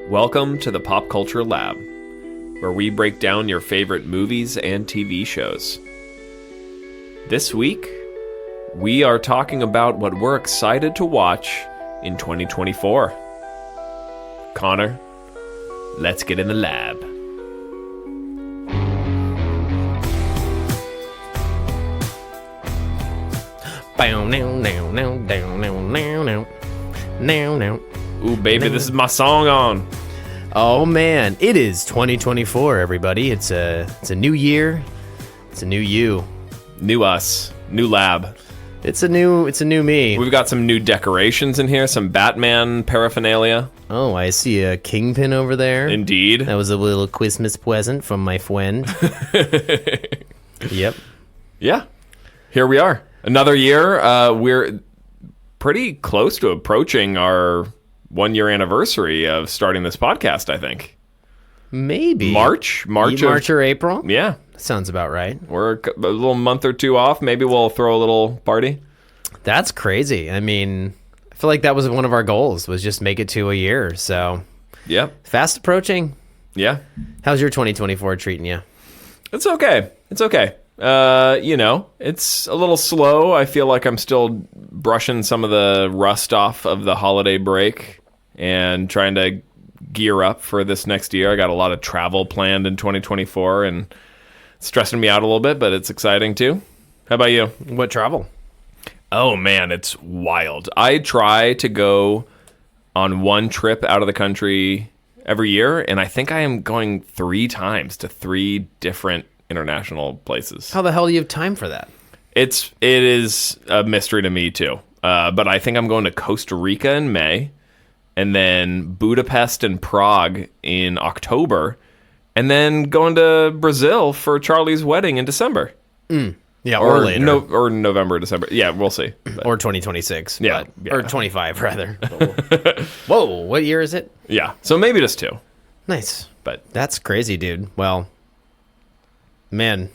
Welcome to the Pop Culture Lab, where we break down your favorite movies and TV shows. This week, we are talking about what we're excited to watch in 2024. Connor, let's get in the lab. Ooh, baby, this is my song on. Oh man, it is 2024, everybody. It's a new year. It's a new you. New us. New lab. It's a new me. We've got some new decorations in here, some Batman paraphernalia. Oh, I see a kingpin over there. Indeed. That was a little Christmas present from my friend. Yep. Yeah. Here we are. Another year. We're pretty close to approaching our 1-year anniversary of starting this podcast, I think. Maybe. March or April? Yeah. Sounds about right. We're a little month or two off. Maybe we'll throw a little party. That's crazy. I mean, I feel like that was one of our goals, was just make it to a year. So, yeah. Fast approaching. Yeah. How's your 2024 treating you? It's okay. It's okay. It's a little slow. I feel like I'm still brushing some of the rust off of the holiday break and trying to gear up for this next year. I got a lot of travel planned in 2024 and it's stressing me out a little bit, but it's exciting too. How about you? What travel? Oh man, it's wild. I try to go on one trip out of the country every year, and I think I am going 3 times to 3 different international places. How the hell do you have time for that? It is a mystery to me too. But I think I'm going to Costa Rica in May, and then Budapest and Prague in October, and then going to Brazil for Charlie's wedding in December. Yeah, or later. Or November, December. Yeah, we'll see. But, or 2026. Yeah, Or 25, rather. Whoa, what year is it? yeah, so maybe just 2. Nice. But That's crazy, dude. Well, man,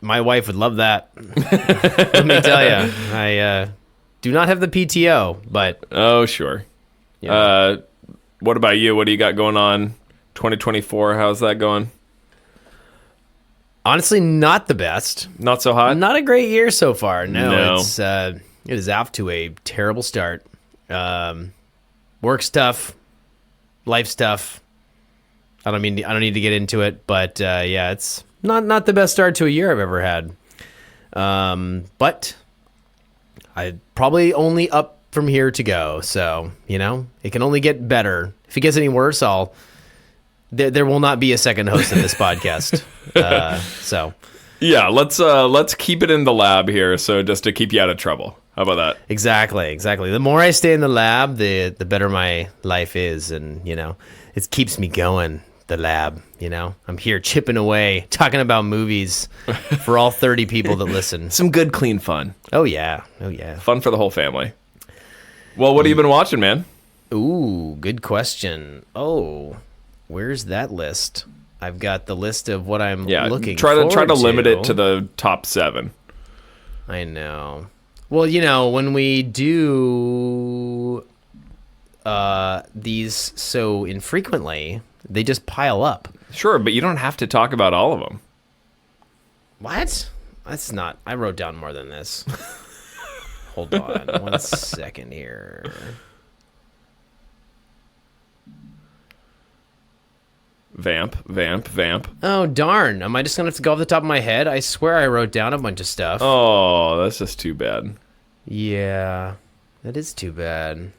my wife would love that. Let me tell you. I do not have the PTO, but... oh, sure. Yeah. What about you? What do you got going on 2024? How's that going? Honestly, not the best. Not so hot? Not a great year so far. No. It is off to a terrible start. Work stuff, life stuff. I don't need to get into it, but yeah, it's not the best start to a year I've ever had. But I probably only up from here to go. So, it can only get better. If it gets any worse, there will not be a second host of this podcast. So yeah, let's keep it in the lab here. So just to keep you out of trouble. How about that? Exactly. The more I stay in the lab, the better my life is. And, it keeps me going. The lab, I'm here chipping away, talking about movies for all 30 people that listen. Some good, clean fun. Oh yeah. Fun for the whole family. Well, what have you been watching, man? Ooh, good question. Oh, where's that list? I've got the list of what I'm looking try forward to limit it to the top 7. I know. Well, when we do these so infrequently, they just pile up. Sure, but you don't have to talk about all of them. What? That's not... I wrote down more than this. Hold on 1 second here. Vamp. Oh, darn. Am I just going to have to go off the top of my head? I swear I wrote down a bunch of stuff. Oh, that's just too bad. Yeah, that is too bad.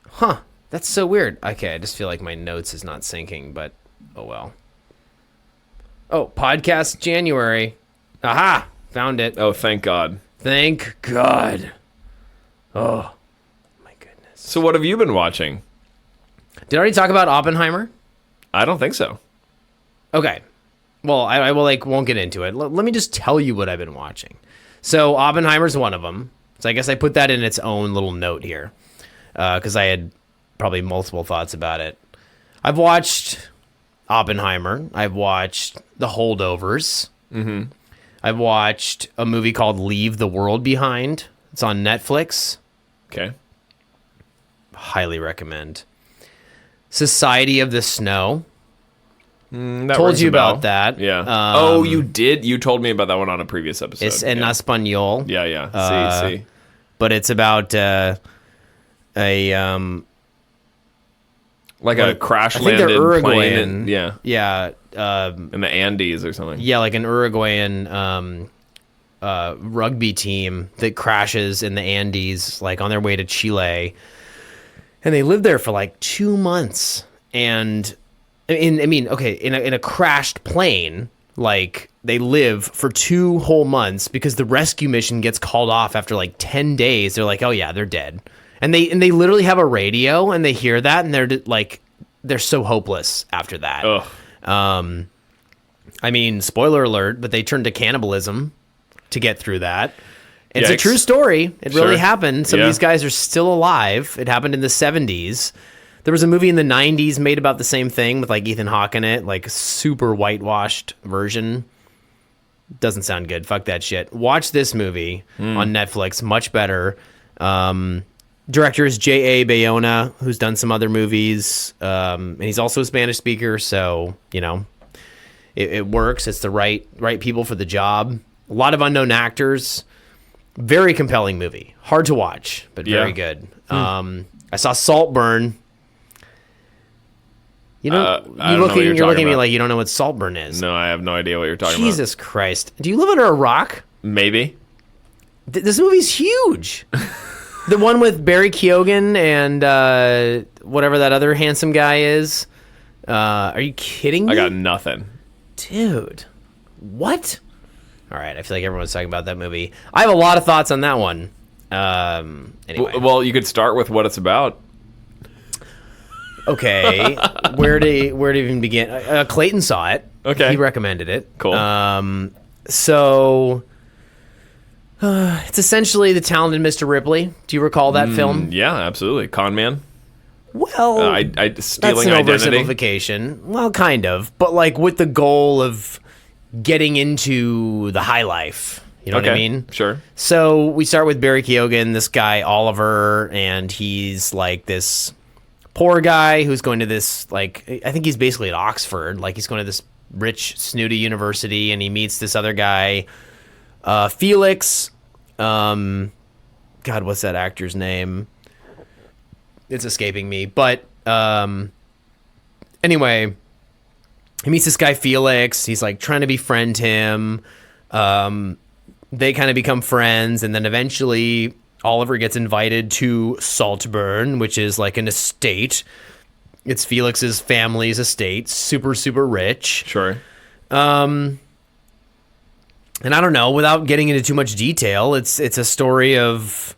Huh. That's so weird. Okay, I just feel like my notes is not syncing, but oh well. Oh, podcast January. Aha! Found it. Oh, thank God. Thank God. Oh, my goodness. So what have you been watching? Did I already talk about Oppenheimer? I don't think so. Okay. Well, I won't get into it. Let me just tell you what I've been watching. So Oppenheimer's one of them. So I guess I put that in its own little note here. Because I had probably multiple thoughts about it. I've watched Oppenheimer. I've watched The Holdovers. Mm-hmm. I've watched a movie called Leave the World Behind. It's on Netflix. Okay. highly recommend. Society of the Snow. That Told rings you a bell. about that. Yeah. You did? You told me about that one on a previous episode. It's en español. Yeah. See. But it's about a Like a crash I think landed they're plane. Uruguayan. Yeah. Yeah. In the Andes or something. Yeah, like an Uruguayan rugby team that crashes in the Andes, like on their way to Chile, and they live there for like 2 months. And in a crashed plane, like they live for 2 whole months because the rescue mission gets called off after like 10 days. They're like, oh yeah, they're dead, and they literally have a radio, and they hear that, and they're so hopeless after that. Ugh. I mean, spoiler alert, but they turned to cannibalism to get through that. It's a Yikes. true story. It really Sure. happened. Some of these guys are still alive. It happened in the 70s. There was a movie in the 90s made about the same thing with like Ethan Hawke in it, like a super whitewashed version. Doesn't sound good. Fuck that shit. Watch this movie on Netflix. Much better. Director is J.A. Bayona, who's done some other movies. And he's also a Spanish speaker, so, you know, it works. It's the right people for the job. A lot of unknown actors. Very compelling movie. Hard to watch, but very good. I saw Saltburn. You know, I don't know what you're you're looking talking at me about. like you don't know what Saltburn is. No, I have no idea what you're talking Jesus Christ. Do you live under a rock? about. Maybe. This movie's huge. The one with Barry Keoghan and whatever that other handsome guy is. Are you kidding me? I got nothing. Dude, what? All right, I feel like everyone's talking about that movie. I have a lot of thoughts on that one. Anyway. Well, you could start with what it's about. Okay, where to even begin? Clayton saw it. Okay. He recommended it. Cool. So it's essentially The Talented Mr. Ripley. Do you recall that film? Yeah, absolutely. Con man. Well, Stealing that's an identity. oversimplification. Well, kind of, but like with the goal of getting into the high life. You know what I mean? Sure. So we start with Barry Keoghan, this guy Oliver, and he's like this poor guy who's going to this, like, I think he's basically at Oxford. Like, he's going to this rich, snooty university, and he meets this other guy, Felix. God, what's that actor's name? It's escaping me. But anyway, he meets this guy, Felix. He's, like, trying to befriend him. They kind of become friends, and then eventually Oliver gets invited to Saltburn, which is like an estate. It's Felix's family's estate, super, super rich. Sure. And I don't know, without getting into too much detail, it's a story of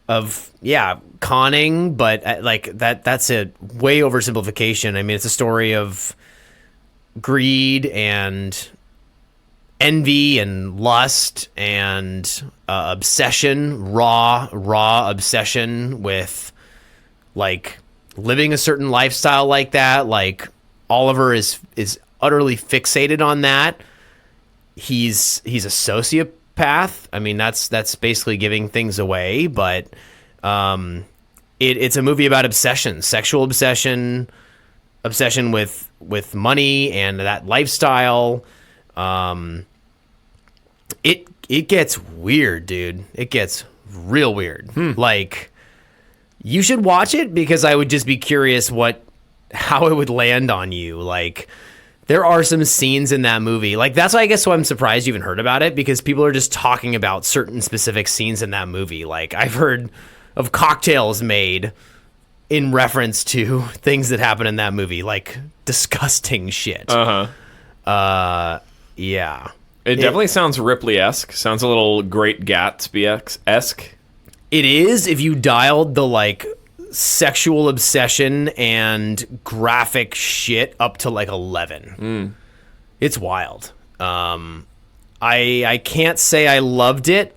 conning, but like that's a way oversimplification. I mean, it's a story of greed and envy and lust and obsession, raw obsession with like living a certain lifestyle like that. Like Oliver is utterly fixated on that. He's a sociopath. I mean, that's basically giving things away, but it's a movie about obsession, sexual obsession with money and that lifestyle. It gets weird, dude. It gets real weird. Like, you should watch it because I would just be curious how it would land on you. Like, there are some scenes in that movie. Like, that's why I guess I'm surprised you even heard about it, because people are just talking about certain specific scenes in that movie. Like, I've heard of cocktails made in reference to things that happen in that movie, like disgusting shit. Yeah. It definitely sounds Ripley-esque. Sounds a little Great Gatsby-esque. It is, if you dialed the like sexual obsession and graphic shit up to like 11. It's wild. I can't say I loved it.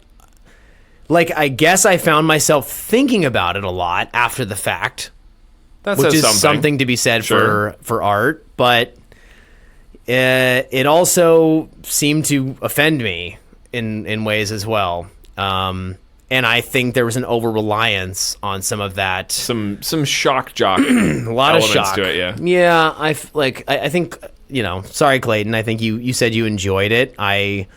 Like, I guess I found myself thinking about it a lot after the fact, which is something to be said for art, but it also seemed to offend me in ways as well. And I think there was an over-reliance on some of that. Some shock jock A lot of shock to it, yeah. Yeah, I think, sorry, Clayton, I think you said you enjoyed it. I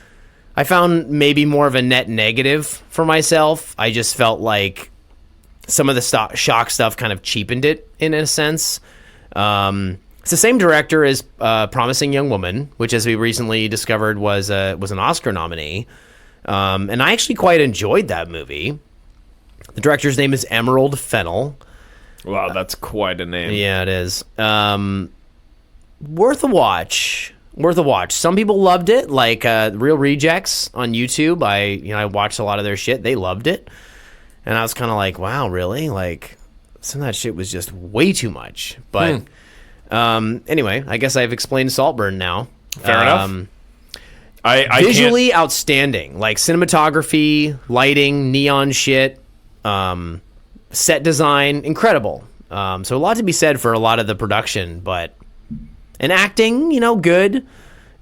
found maybe more of a net negative for myself. I just felt like some of the shock stuff kind of cheapened it in a sense. It's the same director as Promising Young Woman, which, as we recently discovered, was an Oscar nominee. And I actually quite enjoyed that movie. The director's name is Emerald Fennell. Wow, that's quite a name. Yeah, it is. Worth a watch. Some people loved it, like Real Rejects on YouTube. I watched a lot of their shit. They loved it. And I was kind of like, wow, really? Like, some of that shit was just way too much. But anyway, I guess I've explained Saltburn now. Fair enough. I visually outstanding, like cinematography, lighting, neon shit, set design, incredible. So a lot to be said for a lot of the production, and acting, good.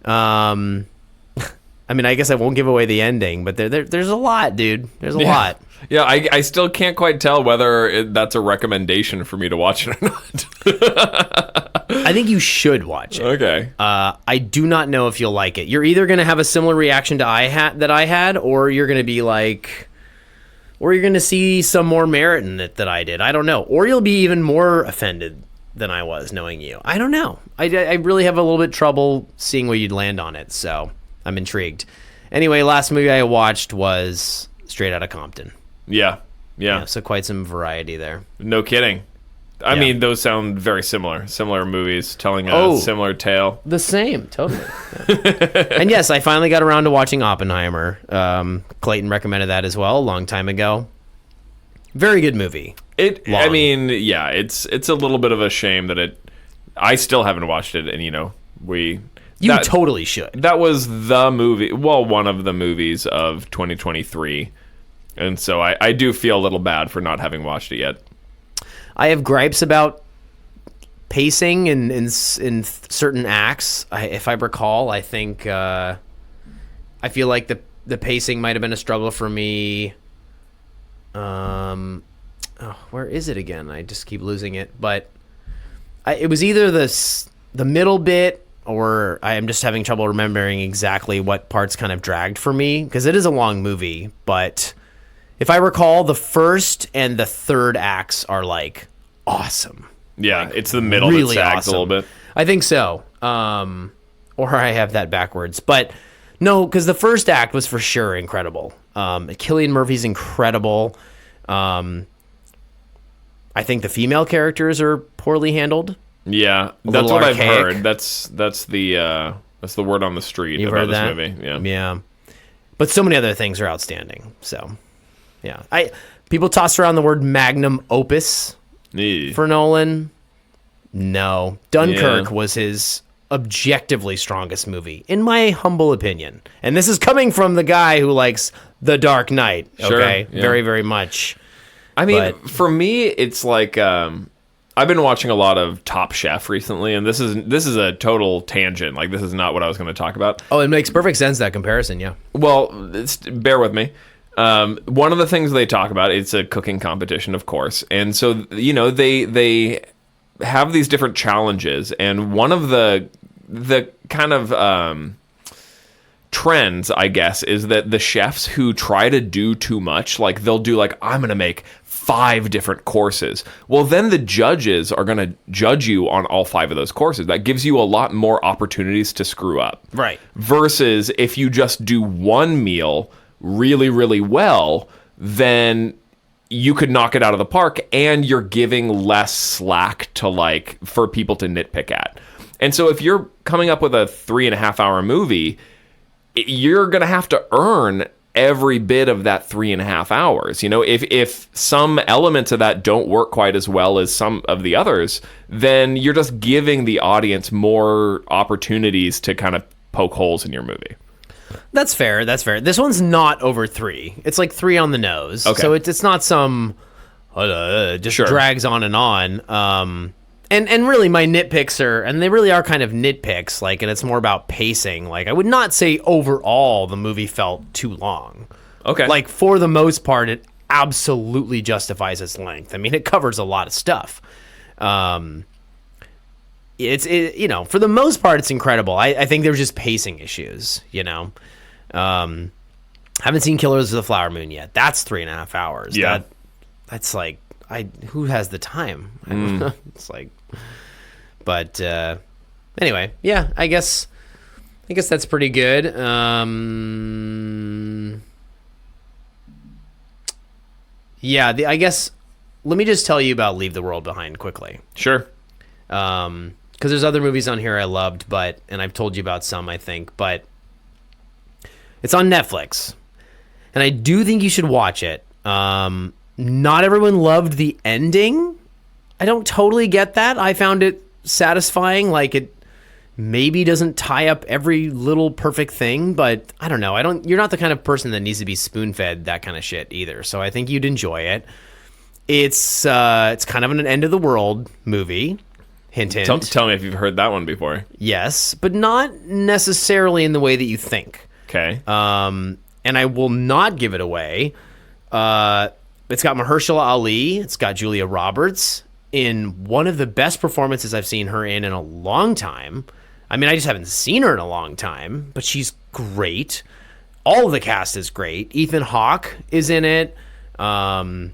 I mean, I guess I won't give away the ending, but there's a lot, dude. There's a lot. Yeah, I still can't quite tell whether that's a recommendation for me to watch it or not. I think you should watch it. Okay. I do not know if you'll like it. You're either going to have a similar reaction to that I had, or you're going to be like, or you're going to see some more merit in it that I did. I don't know. Or you'll be even more offended than I was knowing you. I don't know. I really have a little bit trouble seeing where you'd land on it, so I'm intrigued. Anyway, last movie I watched was Straight Outta Compton. Yeah. So quite some variety there. No kidding. I mean, those sound very similar. Similar movies telling a similar tale. The same, totally. Yeah. And yes, I finally got around to watching Oppenheimer. Clayton recommended that as well a long time ago. Very good movie. I mean, yeah, it's a little bit of a shame that I still haven't watched it, and you totally should. That was the movie, well, one of the movies of 2023. And so I do feel a little bad for not having watched it yet. I have gripes about pacing in certain acts. If I recall, I think I feel like the pacing might have been a struggle for me. Where is it again? I just keep losing it. But it was either the middle bit, or I am just having trouble remembering exactly what parts kind of dragged for me, because it is a long movie, but if I recall, the first and the third acts are like awesome. Yeah, like, it's the middle really that sags awesome. a little bit. I think so. Or I have that backwards. But no, because the first act was for sure incredible. Cillian Murphy's incredible. I think the female characters are poorly handled. Yeah, that's what I've heard. That's the word on the street. You've about heard that? This movie. Yeah. But so many other things are outstanding. So, yeah. People toss around the word magnum opus for Nolan. No. Dunkirk was his objectively strongest movie, in my humble opinion. And this is coming from the guy who likes The Dark Knight. Okay? Sure, yeah. Very, very much. I mean, for me, it's like I've been watching a lot of Top Chef recently, and this is a total tangent. Like, this is not what I was going to talk about. Oh, it makes perfect sense, that comparison, yeah. Well, bear with me. One of the things they talk about, it's a cooking competition, of course. And so, they have these different challenges, and one of the kind of trends, I guess, is that the chefs who try to do too much, like they'll do like, I'm going to make 5 different courses. Well, then the judges are going to judge you on all 5 of those courses. That gives you a lot more opportunities to screw up. Right. Versus if you just do one meal really, really well, then you could knock it out of the park, and you're giving less slack to for people to nitpick at. And so if you're coming up with a 3.5-hour movie, you're going to have to earn every bit of that 3.5 hours. If some elements of that don't work quite as well as some of the others, then you're just giving the audience more opportunities to kind of poke holes in your movie. That's fair. This one's not over 3. It's like 3 on the nose. Okay. So it's not some just drags on and on. And really my nitpicks and they really are kind of nitpicks, and it's more about pacing. I would not say overall the movie felt too long. Okay. Like, for the most part, it absolutely justifies its length. I mean, it covers a lot of stuff. For the most part, it's incredible. I think there's just pacing issues, haven't seen Killers of the Flower Moon yet. That's 3.5 hours. Yeah. That's like, who has the time? It's like, but anyway, yeah, I guess that's pretty good. I guess, let me just tell you about Leave the World Behind quickly. Sure. Because there's other movies on here I loved, and I've told you about some, I think, but it's on Netflix, and I do think you should watch it. Not everyone loved the ending. I don't totally get that. I found it satisfying. Like, it maybe doesn't tie up every little perfect thing, but I don't know. You're not the kind of person that needs to be spoon-fed that kind of shit either. So I think you'd enjoy it. It's kind of an end of the world movie. Hint, hint. Tell me if you've heard that one before. Yes, but not necessarily in the way that you think. Okay. And I will not give it away. It's got Mahershala Ali. It's got Julia Roberts in one of the best performances I've seen her in a long time. I mean, I just haven't seen her in a long time, but she's great. All of the cast is great. Ethan Hawke is in it. I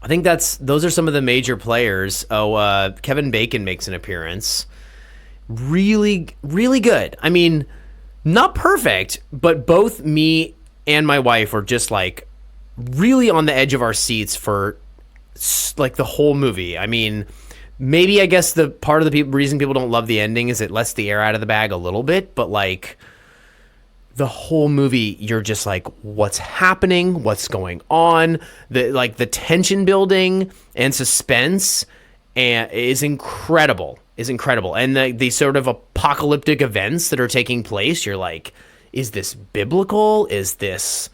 think those are some of the major players. Kevin Bacon makes an appearance. Really, really good. I mean, not perfect, but both me and my wife were just like really on the edge of our seats for like the whole movie. I mean, maybe I guess the part of the reason people don't love the ending is it lets the air out of the bag a little bit, but like the whole movie, you're just like, what's happening? What's going on? The tension building and suspense is incredible. And the sort of apocalyptic events that are taking place, you're like, is this biblical? Is this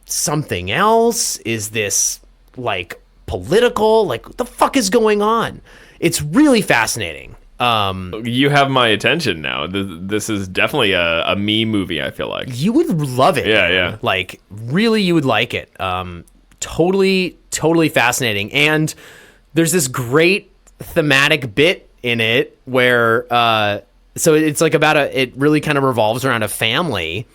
something else? Is this like political? Like, what the fuck is going on? It's really fascinating. You have my attention now. This is definitely a me movie, I feel like. You would love it. Yeah, man. yeah. Like, really, you would like it. Totally fascinating. And there's this great thematic bit in it where, so it's like it really kind of revolves around a family.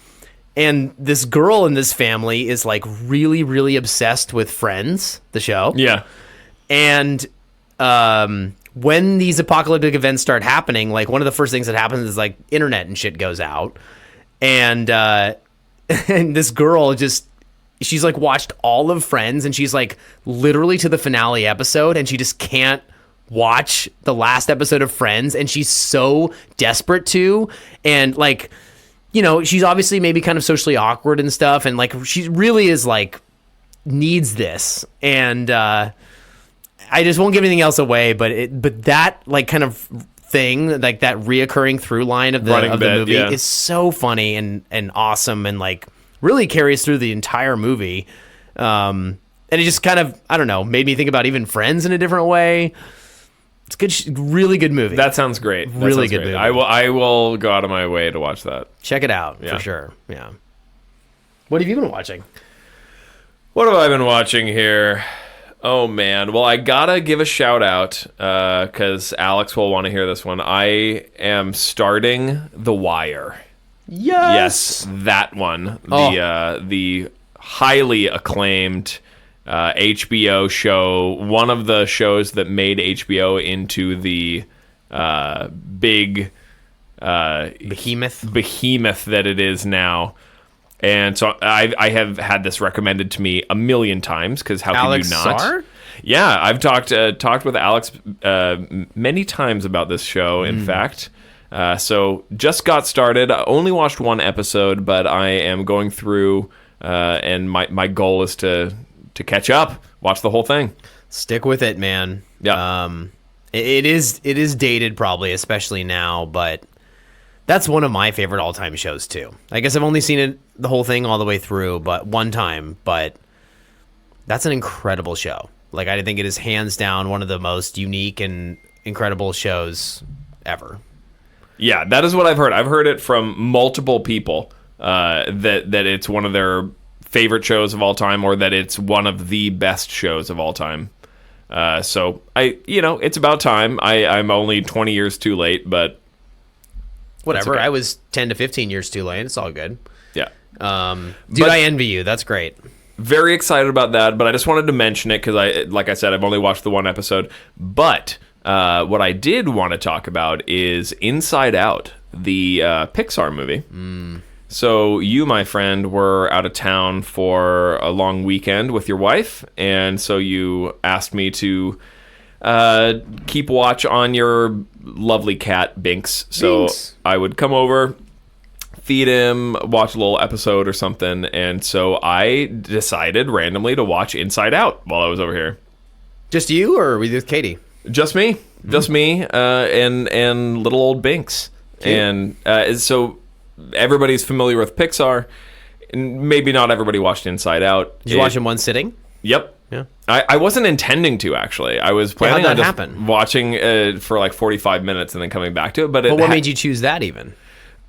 And this girl in this family is like really, really obsessed with Friends, the show. Yeah. And, when these apocalyptic events start happening, like one of the first things that happens is like internet and shit goes out. And, and this girl she's like watched all of Friends and she's like literally to the finale episode and she just can't watch the last episode of Friends. And she's so desperate to, and like, she's obviously maybe kind of socially awkward and stuff. And like, she really is like needs this. And, I just won't give anything else away, but that like kind of thing, like that reoccurring through line of the movie is so funny and awesome and like really carries through the entire movie. And it just kind of, I don't know, made me think about even Friends in a different way. It's good, really good movie. That sounds great. Really good movie. I will go out of my way to watch that. Check it out for sure. Yeah. What have you been watching? What have I been watching here? Oh, man. Well, I gotta give a shout out because Alex will want to hear this one. I am starting The Wire. Yes, that one. The highly acclaimed HBO show. One of the shows that made HBO into the big behemoth that it is now. And so I have had this recommended to me a million times because how Alex can you not? Sarr? Yeah, I've talked with Alex many times about this show. In fact, so just got started. I only watched one episode, but I am going through, and my goal is to catch up, watch the whole thing. Stick with it, man. Yeah, it is dated probably, especially now, but. That's one of my favorite all-time shows, too. I guess I've only seen it, the whole thing all the way through, but one time. But that's an incredible show. Like, I think it is hands down one of the most unique and incredible shows ever. Yeah, that is what I've heard. I've heard it from multiple people that it's one of their favorite shows of all time, or that it's one of the best shows of all time. So it's about time. I'm only 20 years too late, but whatever. okay. I was 10 to 15 years too late. It's all good. Yeah. Dude, I envy you. That's great. Very excited about that, but I just wanted to mention it because like I said, I've only watched the one episode. But what I did want to talk about is Inside Out, the Pixar movie. So you, my friend, were out of town for a long weekend with your wife, and so you asked me to keep watch on your lovely cat, Binks. So Binks. I would come over, feed him, watch a little episode or something, and so I decided randomly to watch Inside Out while I was over here. Just you, or were you with Katie? Just me, and little old Binks. Cute. And so everybody's familiar with Pixar. Maybe not everybody watched Inside Out. Did you watch in one sitting? Yep. Yeah. I wasn't intending to, actually. I was planning how'd on that just happen? watching for like 45 minutes and then coming back to it. But What made you choose that even?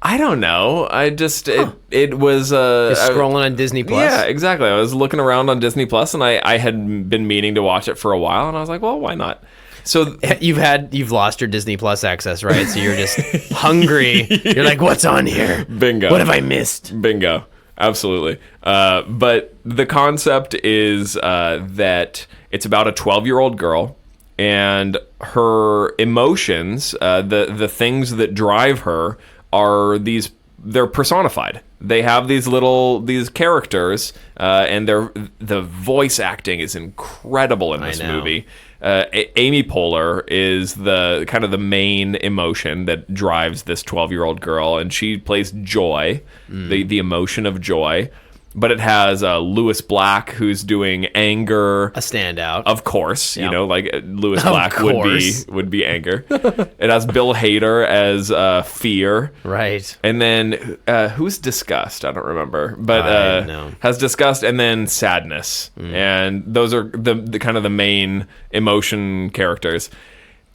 I don't know. I just it was Just scrolling on Disney Plus. Yeah, exactly. I was looking around on Disney Plus, and I had been meaning to watch it for a while, and I was like, well, why not? So You've lost your Disney Plus access, right? So you're just hungry. You're like, what's on here? Bingo. What have I missed? Bingo. Absolutely. But the concept is that it's about a 12-year-old girl, and her emotions, the things that drive her, are they're personified. They have these characters, and the voice acting is incredible in this movie. Amy Poehler is the kind of the main emotion that drives this 12-year-old girl, and she plays joy, the emotion of joy. But it has Lewis Black, who's doing anger, A standout. of course. Yep. Like Lewis Black course. would be anger. It has Bill Hader as fear. Right. And then who's disgust? I don't remember, but no. has disgust and then sadness, and those are the kind of the main emotion characters.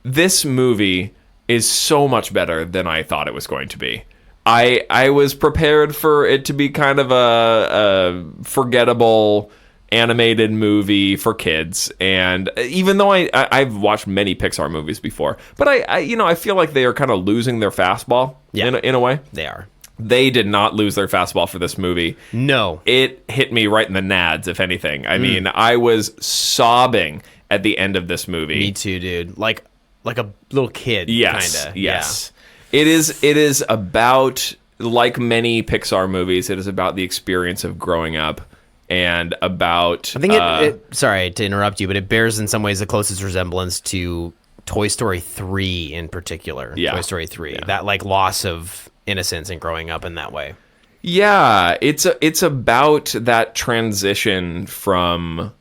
This movie is so much better than I thought it was going to be. I was prepared for it to be kind of a forgettable animated movie for kids, and even though I've watched many Pixar movies before, but I feel like they are kind of losing their fastball in a way. They are. They did not lose their fastball for this movie. No. It hit me right in the nads, if anything. I mean, I was sobbing at the end of this movie. Me too, dude. Like a little kid. Yes, kinda. yes. It is about, like many Pixar movies, it is about the experience of growing up, and about... I think it sorry to interrupt you, but it bears in some ways the closest resemblance to Toy Story 3 in particular. Yeah. Toy Story 3. Yeah. That like loss of innocence and growing up in that way. Yeah, it's about that transition from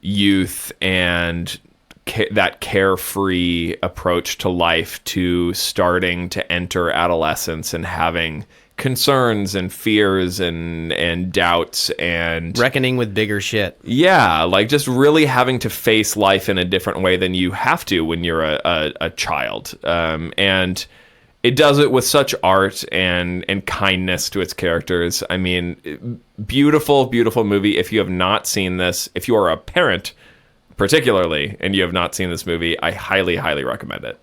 youth and that carefree approach to life to starting to enter adolescence and having concerns and fears and doubts and Reckoning with bigger shit. yeah, like just really having to face life in a different way than you have to when you're a child. And it does it with such art and kindness to its characters. I mean, beautiful, beautiful movie. If you have not seen this, if you are a parent particularly, and you have not seen this movie, I highly, highly recommend it.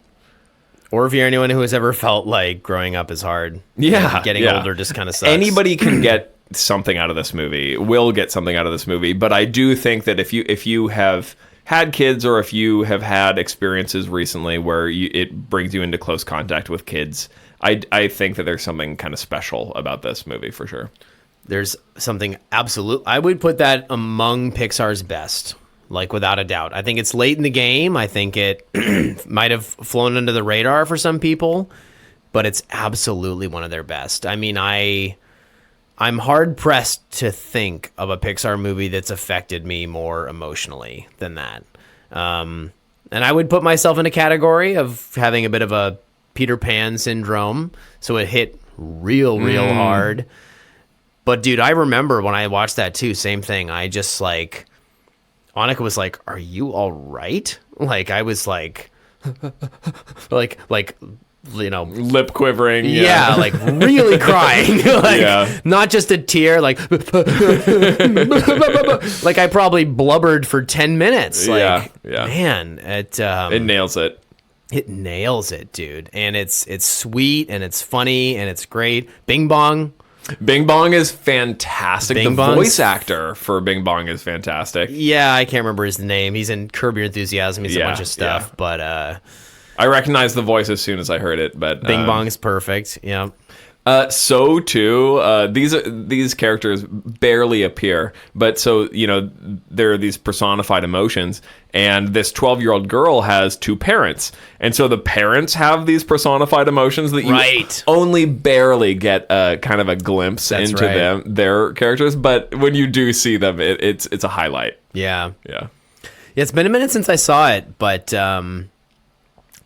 Or if you're anyone who has ever felt like growing up is hard. Yeah. And getting yeah. older just kind of sucks. Anybody can get something out of this movie, will get something out of this movie, but I do think that if you have had kids, or if you have had experiences recently where it brings you into close contact with kids, I think that there's something kind of special about this movie for sure. There's something absolute. I would put that among Pixar's best, like without a doubt. I think it's late in the game. I think it might have flown under the radar for some people, but it's absolutely one of their best. I mean, I'm hard pressed to think of a Pixar movie that's affected me more emotionally than that. And I would put myself in a category of having a bit of a Peter Pan syndrome. So it hit real hard. But dude, I remember when I watched that too, same thing. I just like, Annika was like, "Are you all right?" Like I was like, like lip quivering. Yeah, like really crying. Like not just a tear, like like I probably blubbered for 10 minutes. Like man, it nails it. It nails it, dude. And it's sweet and it's funny and it's great. Bing Bong. Bing Bong is fantastic. The voice actor for Bing Bong is fantastic. Yeah, I can't remember his name. He's in Curb Your Enthusiasm. He's a bunch of stuff, but I recognized the voice as soon as I heard it. But Bing Bong is perfect. Yeah. So too, these characters barely appear, but so there are these personified emotions, and this 12-year-old girl has two parents, and so the parents have these personified emotions that you only barely get kind of a glimpse into their characters, but when you do see them, it's a highlight. Yeah. It's been a minute since I saw it, but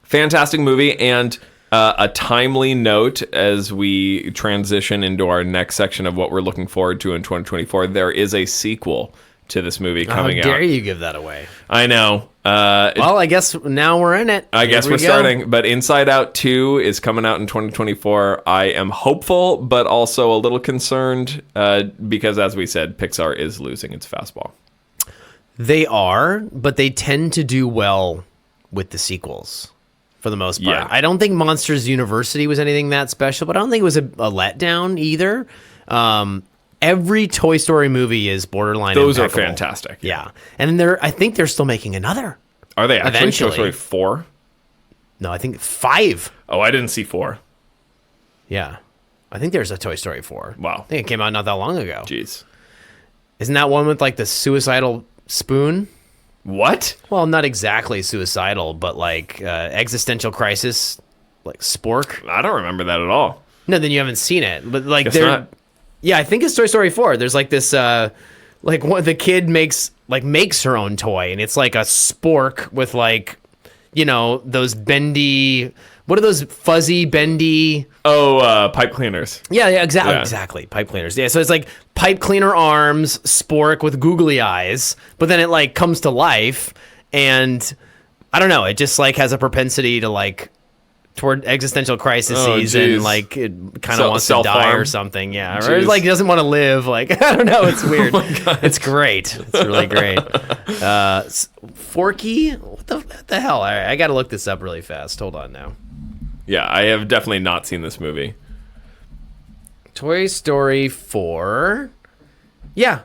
fantastic movie. And a timely note as we transition into our next section of what we're looking forward to in 2024. There is a sequel to this movie coming out. How dare you give that away? I know. Well, I guess now we're in it. I guess we're starting. But Inside Out 2 is coming out in 2024. I am hopeful, but also a little concerned because, as we said, Pixar is losing its fastball. They are, but they tend to do well with the sequels. For the most part. I don't think Monsters University was anything that special, but I don't think it was a letdown either. Every Toy Story movie is borderline Those impeccable. Are fantastic. Yeah. And I think they're still making another. Are they actually? Eventually. Toy Story 4? No, I think 5. Oh, I didn't see 4. Yeah. I think there's a Toy Story 4. Wow. I think it came out not that long ago. Jeez. Isn't that one with like the suicidal spoon? What? Well, not exactly suicidal, but like existential crisis, like Spork. I don't remember that at all. No, then you haven't seen it. But like, yeah, I think it's Toy Story 4. There's like this, like the kid makes her own toy, and it's like a spork with like, those bendy. What are those fuzzy, bendy? Oh, pipe cleaners. Yeah, exactly. Pipe cleaners. Yeah, so it's like pipe cleaner arms, spork with googly eyes, but then it like comes to life, and I don't know. It just like has a propensity to like toward existential crises and like it kind of wants to die or something. Yeah, or it, like doesn't want to live. Like I don't know. It's weird. It's great. It's really great. Forky. What the hell? All right, I got to look this up really fast. Hold on now. Yeah, I have definitely not seen this movie. Toy Story 4. Yeah.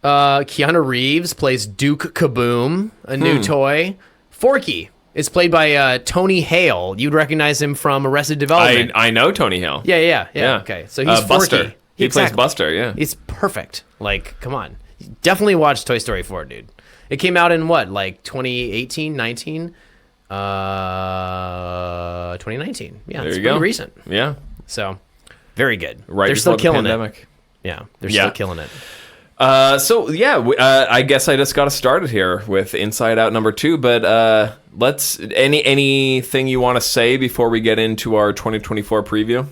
Keanu Reeves plays Duke Kaboom, a new toy. Forky is played by Tony Hale. You'd recognize him from Arrested Development. I know Tony Hale. Yeah. Okay, so he's Buster. Forky. He plays Buster, yeah. It's perfect. Like, come on. Definitely watch Toy Story 4, dude. It came out in what, like 2018, 19? 2019. Yeah, it's pretty recent. Yeah. So, very good. Right, they're still killing it. Yeah, they're still killing it. I guess I just got us started here with Inside Out number 2. But let's anything you want to say before we get into our 2024 preview?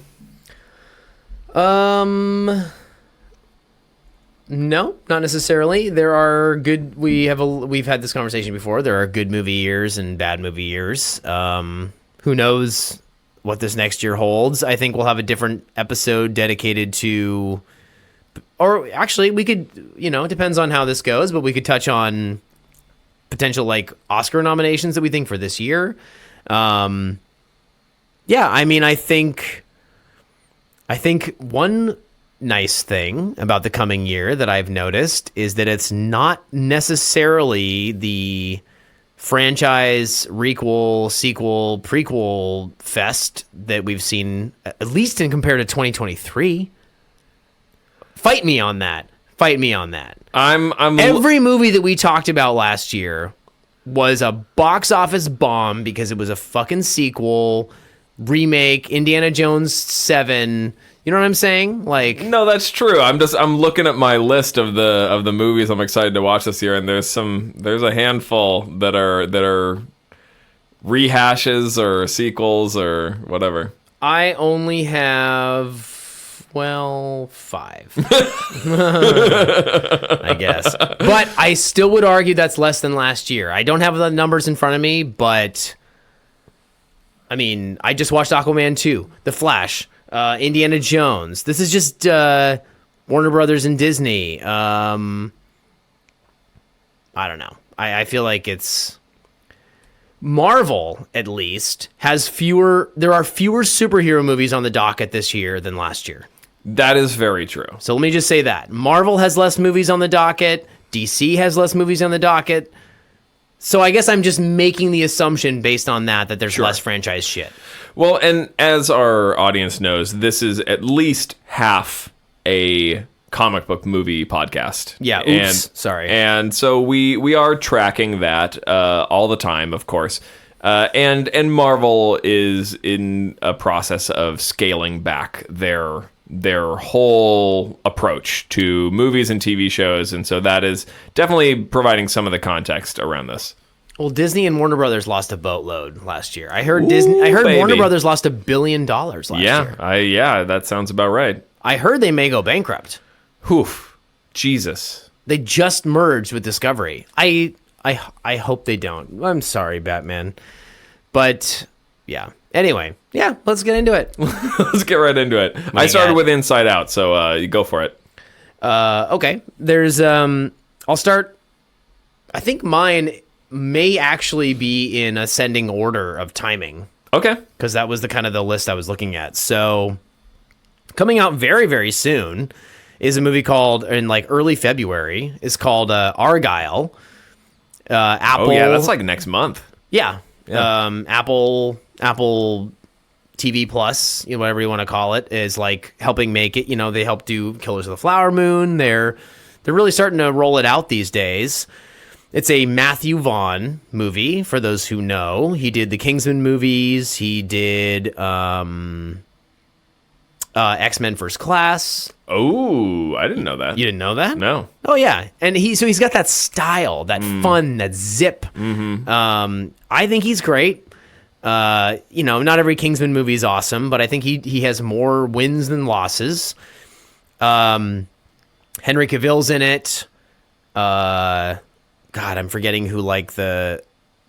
No, not necessarily. There are good. We've had this conversation before. There are good movie years and bad movie years. Who knows what this next year holds? I think we'll have a different episode dedicated to, or actually, we could. It depends on how this goes, but we could touch on potential like Oscar nominations that we think for this year. I mean, I think one nice thing about the coming year that I've noticed is that it's not necessarily the franchise requel, sequel, prequel fest that we've seen, at least in compared to 2023. Fight me on that. Every movie that we talked about last year was a box office bomb because it was a fucking sequel, remake, Indiana Jones 7. You know what I'm saying? Like, no, that's true. I'm looking at my list of the movies I'm excited to watch this year, and there's a handful that are rehashes or sequels or whatever. I only have 5. I guess. But I still would argue that's less than last year. I don't have the numbers in front of me, but I mean, I just watched Aquaman 2, The Flash, Indiana Jones. This is just Warner Brothers and Disney. I don't know. I feel like it's Marvel, at least, has there are fewer superhero movies on the docket this year than last year. That is very true. So let me just say that. Marvel has less movies on the docket. DC has less movies on the docket. So I guess I'm just making the assumption based on that there's less franchise shit. Well, and as our audience knows, this is at least half a comic book movie podcast. Yeah, oops, sorry. And so we are tracking that all the time, of course. And Marvel is in a process of scaling back their whole approach to movies and TV shows, and so that is definitely providing some of the context around this. Well, Disney and Warner Brothers lost a boatload last year. I heard Warner Brothers lost $1 billion last year. Yeah, that sounds about right. I heard they may go bankrupt. Oof, Jesus. They just merged with Discovery. I hope they don't. I'm sorry, Batman. But yeah. Anyway, yeah, let's get into it. Let's get right into it. I started with Inside Out, so you go for it. Okay. There's I'll start. I think mine may actually be in ascending order of timing. Okay. Because that was the list I was looking at. So coming out very, very soon is a movie called, in like early February, is called Argyle. Apple. Oh yeah, that's like next month. Yeah. Apple TV Plus, whatever you want to call it, is like helping make it. They help do Killers of the Flower Moon. They're really starting to roll it out these days. It's a Matthew Vaughn movie, for those who know. He did the Kingsman movies. He did X-Men First Class. Oh, I didn't know that. You didn't know that? No. Oh yeah, and he's got that style, that fun, that zip. Mm-hmm. I think he's great. Not every Kingsman movie is awesome, but I think he has more wins than losses. Henry Cavill's in it. God, I'm forgetting who the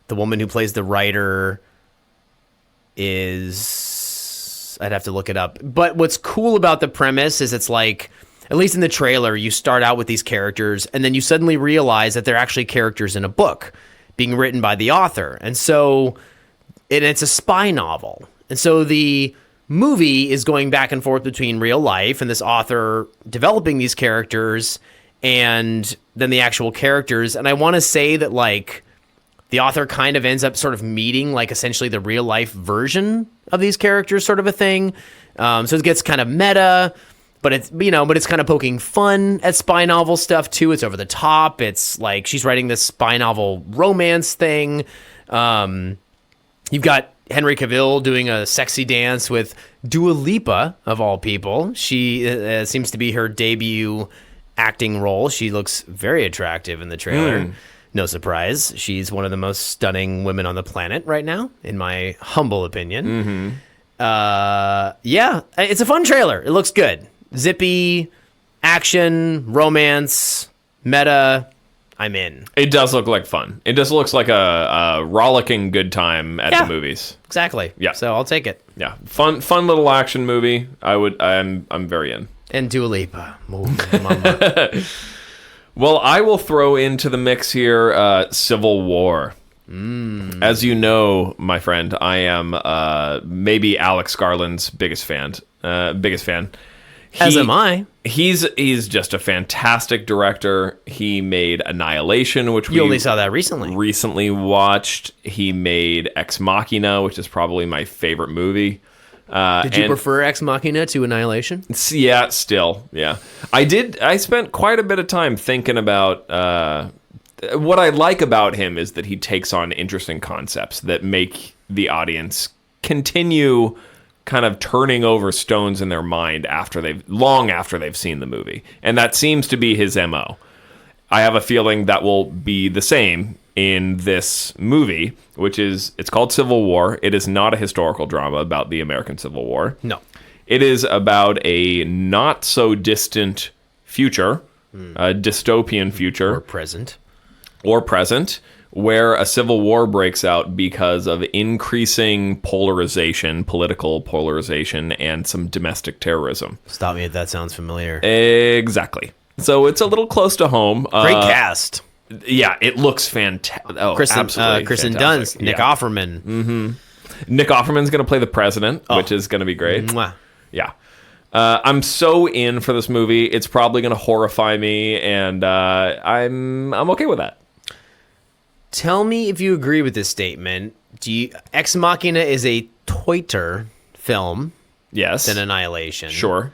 woman who plays the writer is. I'd have to look it up. But what's cool about the premise is it's like, at least in the trailer, you start out with these characters, and then you suddenly realize that they're actually characters in a book being written by the author. And so it's a spy novel. And so the movie is going back and forth between real life and this author developing these characters and then the actual characters. And I want to say that the author kind of ends up sort of meeting essentially the real life version of these characters, sort of a thing. So it gets kind of meta, but it's kind of poking fun at spy novel stuff too. It's over the top. It's like she's writing this spy novel romance thing. You've got Henry Cavill doing a sexy dance with Dua Lipa, of all people. She seems to be her debut acting role. She looks very attractive in the trailer. No surprise. She's one of the most stunning women on the planet right now, in my humble opinion. Yeah, it's a fun trailer. It looks good. Zippy, action, romance, meta. I'm in. It does look like fun. It just looks like a rollicking good time at the movies. Exactly. Yeah. So I'll take it. Yeah. Fun little action movie. I'm very in. And Dua Lipa. Mama. Well, I will throw into the mix here Civil War. As you know, my friend, I am maybe Alex Garland's biggest fan. As am I. He's just a fantastic director. He made Annihilation, which we only saw that recently. Recently watched. He made Ex Machina, which is probably my favorite movie. Did you prefer Ex Machina to Annihilation? Yeah, still, yeah. I spent quite a bit of time thinking about what I like about him is that he takes on interesting concepts that make the audience continue kind of turning over stones in their mind long after they've seen the movie. And that seems to be his MO. I have a feeling that will be the same in this movie, it's called Civil War. It is not a historical drama about the American Civil War. No. It is about a not so distant future, a dystopian future. Or present. where a civil war breaks out because of increasing polarization, political polarization, and some domestic terrorism. Stop me if that sounds familiar. Exactly. So it's a little close to home. Great cast. Yeah, it looks fantastic. Oh, absolutely Kristen fantastic. Dunst, Nick Offerman. Mm-hmm. Nick Offerman's going to play the president, which is going to be great. Mwah. Yeah. I'm so in for this movie. It's probably going to horrify me, and I'm okay with that. Tell me if you agree with this statement. Ex Machina is a toiter film Yes. than Annihilation. Sure.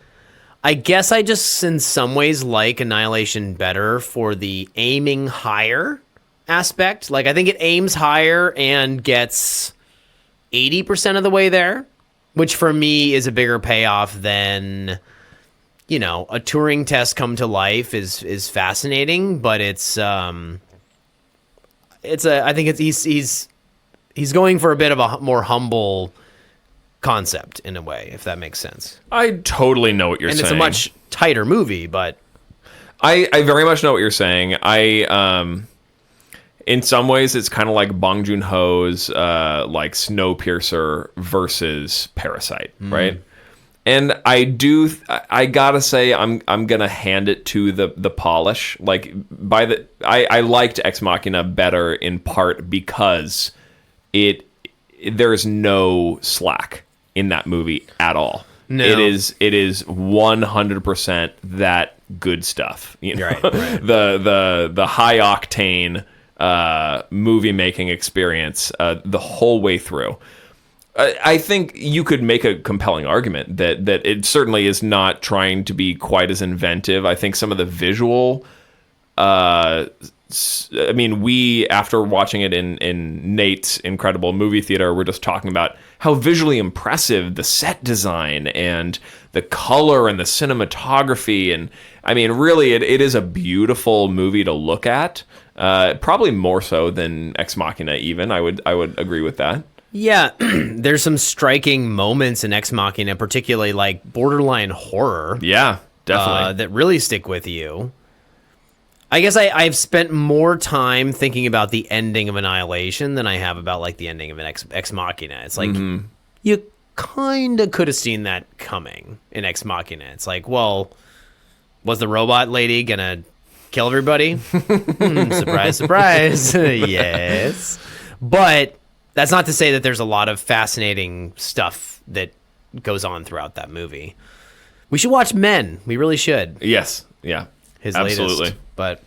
I guess I just, in some ways, like Annihilation better for the aiming higher aspect. Like, I think it aims higher and gets 80% of the way there, which for me is a bigger payoff than, a Turing test come to life is fascinating, but I think he's going for a bit of a more humble concept in a way, if that makes sense. I totally know what you're saying. And it's a much tighter movie, but I very much know what you're saying. In some ways, it's kind of like Bong Joon-ho's like Snowpiercer versus Parasite, right? And I gotta say, I'm gonna hand it to the polish. Like I liked Ex Machina better in part because there's no slack in that movie at all. No. It is 100% that good stuff. Right. The high octane movie making experience the whole way through. I think you could make a compelling argument that it certainly is not trying to be quite as inventive. I think some of the visual, we, after watching it in Nate's incredible movie theater, we're just talking about how visually impressive the set design and the color and the cinematography. And really, it is a beautiful movie to look at. Probably more so than Ex Machina even. I would agree with that. yeah, there's some striking moments in Ex Machina, particularly like borderline horror. Yeah, definitely. That really stick with you. I guess I've spent more time thinking about the ending of Annihilation than I have about like the ending of an Ex Machina. It's like you kind of could have seen that coming in Ex Machina. It's like, well, was the robot lady gonna kill everybody? Surprise, surprise. Yes. But that's not to say that there's a lot of fascinating stuff that goes on throughout that movie. We should watch Men. We really should. Yes. Yeah. His Absolutely. latest. But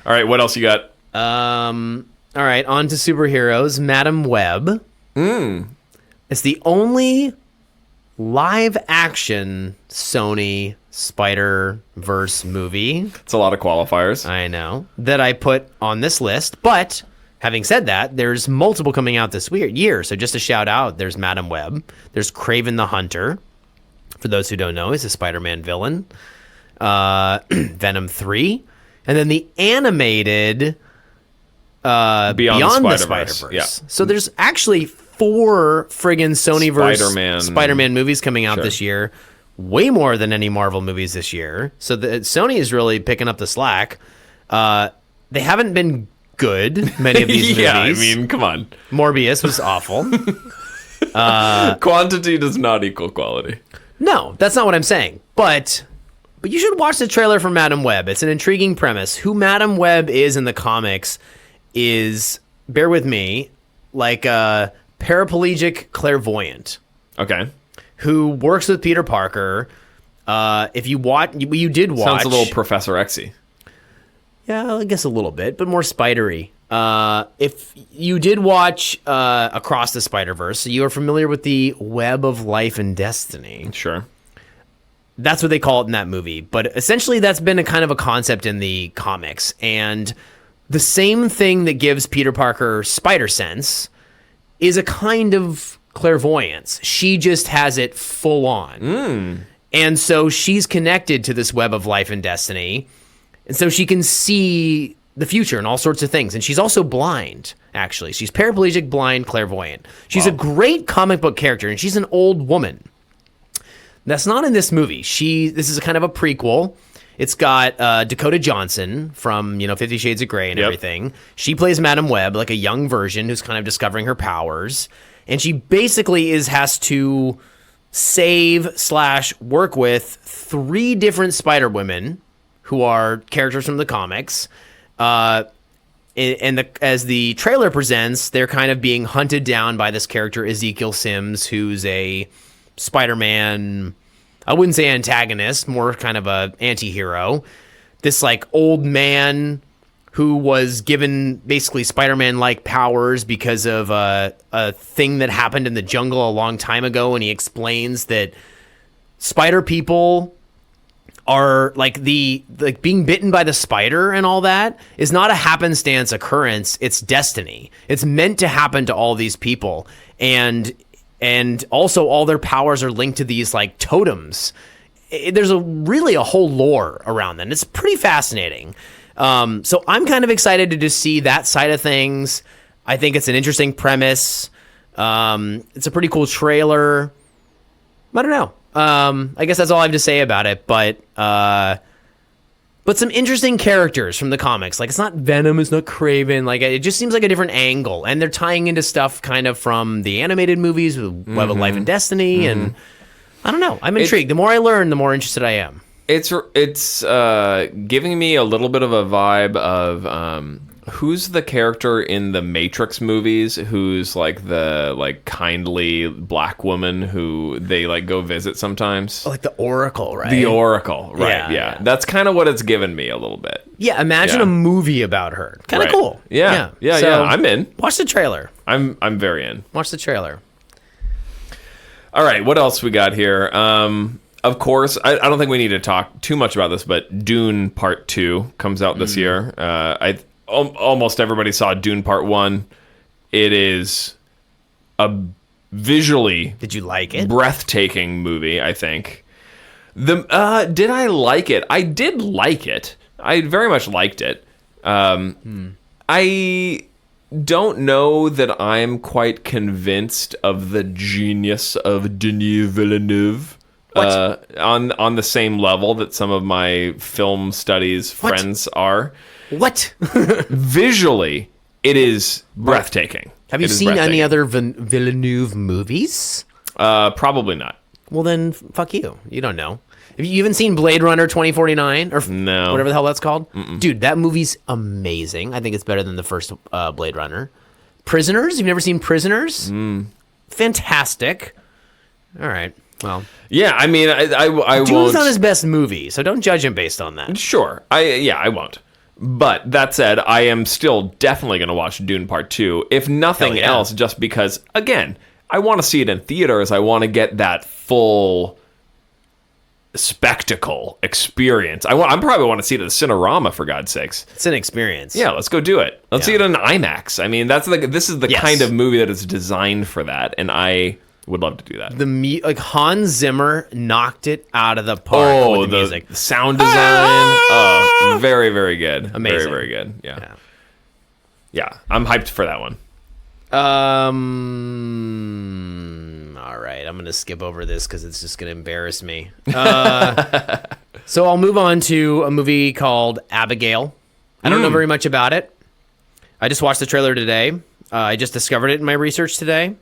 all right, what else you got? all right, on to superheroes. Madam Web. It's the only live action Sony Spider-Verse movie. It's a lot of qualifiers. I know that I put on this list, but having said that, there's multiple coming out this year. So just a shout out, there's Madam Web. There's Kraven the Hunter. For those who don't know, he's a Spider-Man villain. Venom 3. And then the animated Beyond the Spider-Verse. Yeah. So there's actually 4 friggin' Sonyverse Spider-Man movies coming out this year. Way more than any Marvel movies this year. So Sony is really picking up the slack. They haven't been good, many of these movies. Come on. Morbius was awful. Quantity does not equal quality. No, that's not what I'm saying. But you should watch the trailer for Madam Web. It's an intriguing premise. Who Madam Web is in the comics is, bear with me, like a paraplegic clairvoyant. Okay. Who works with Peter Parker. If you did watch. Sounds a little Professor X-y. Yeah, I guess a little bit, but more spidery. If you did watch Across the Spider-Verse, you are familiar with the Web of Life and Destiny. Sure. That's what they call it in that movie. But essentially, that's been a kind of a concept in the comics. And the same thing that gives Peter Parker spider sense is a kind of clairvoyance. She just has it full on. And so she's connected to this web of life and destiny. And so she can see the future and all sorts of things. And she's also blind, actually. She's paraplegic, blind, clairvoyant. She's a great comic book character, and she's an old woman. That's not in this movie. This is a kind of a prequel. It's got Dakota Johnson from 50 Shades of Grey and Yep. everything. She plays Madam Web, like a young version who's kind of discovering her powers, and she basically has to save/work with 3 different Spider Women who are characters from the comics. As the trailer presents, they're kind of being hunted down by this character Ezekiel Sims, who's a Spider-Man, I wouldn't say antagonist, more kind of a anti-hero. This like old man who was given basically Spider-Man-like powers because of a thing that happened in the jungle a long time ago, and he explains that spider people are like being bitten by the spider and all that is not a happenstance occurrence. It's destiny. It's meant to happen to all these people. And also all their powers are linked to these like totems. There's really a whole lore around them. It's pretty fascinating. So I'm kind of excited to just see that side of things. I think it's an interesting premise. It's a pretty cool trailer. I don't know. I guess that's all I have to say about it, but some interesting characters from the comics. Like, it's not Venom, it's not Kraven. Like, it just seems like a different angle, and they're tying into stuff kind of from the animated movies with Web of Life and Destiny, and I don't know. I'm intrigued. The more I learn, the more interested I am. It's giving me a little bit of a vibe of who's the character in the Matrix movies who's like the like kindly black woman who they like go visit sometimes. Oh, like the Oracle, right? The Oracle, right? Yeah. That's kind of what it's given me a little bit. Yeah, imagine a movie about her. Kind of cool. Yeah. So, I'm in. Watch the trailer. I'm very in. Watch the trailer. All right, what else we got here? Of course, I don't think we need to talk too much about this, but Dune Part 2 comes out this year. Almost everybody saw Dune Part 1. It is a visually Did you like it? breathtaking movie, I think. Did I like it? I did like it. I very much liked it. I don't know that I'm quite convinced of the genius of Denis Villeneuve. On the same level that some of my film studies friends are. What? Visually, it is breathtaking. Have you seen any other Villeneuve movies? Probably not. Well, then, fuck you. You don't know. Have you even seen Blade Runner 2049? Or No. whatever the hell that's called? Mm-mm. Dude, that movie's amazing. I think it's better than the first Blade Runner. Prisoners? You've never seen Prisoners? Fantastic. All right. Well, yeah, I mean, I won't. Dune's not his best movie, so don't judge him based on that. Sure, I won't. But that said, I am still definitely going to watch Dune Part 2, if nothing else, just because, again, I want to see it in theaters. I want to get that full spectacle experience. I probably want to see it at the Cinerama, for God's sakes. It's an experience. Yeah, let's go do it. Let's see it in IMAX. I mean, this is the kind of movie that is designed for that, and I would love to do that. Like Hans Zimmer knocked it out of the park with the music. The sound design. Very, very good. Amazing. Very, very good. Yeah. I'm hyped for that one. All right, I'm gonna skip over this because it's just gonna embarrass me. So I'll move on to a movie called Abigail. I don't know very much about it. I just watched the trailer today. I just discovered it in my research today.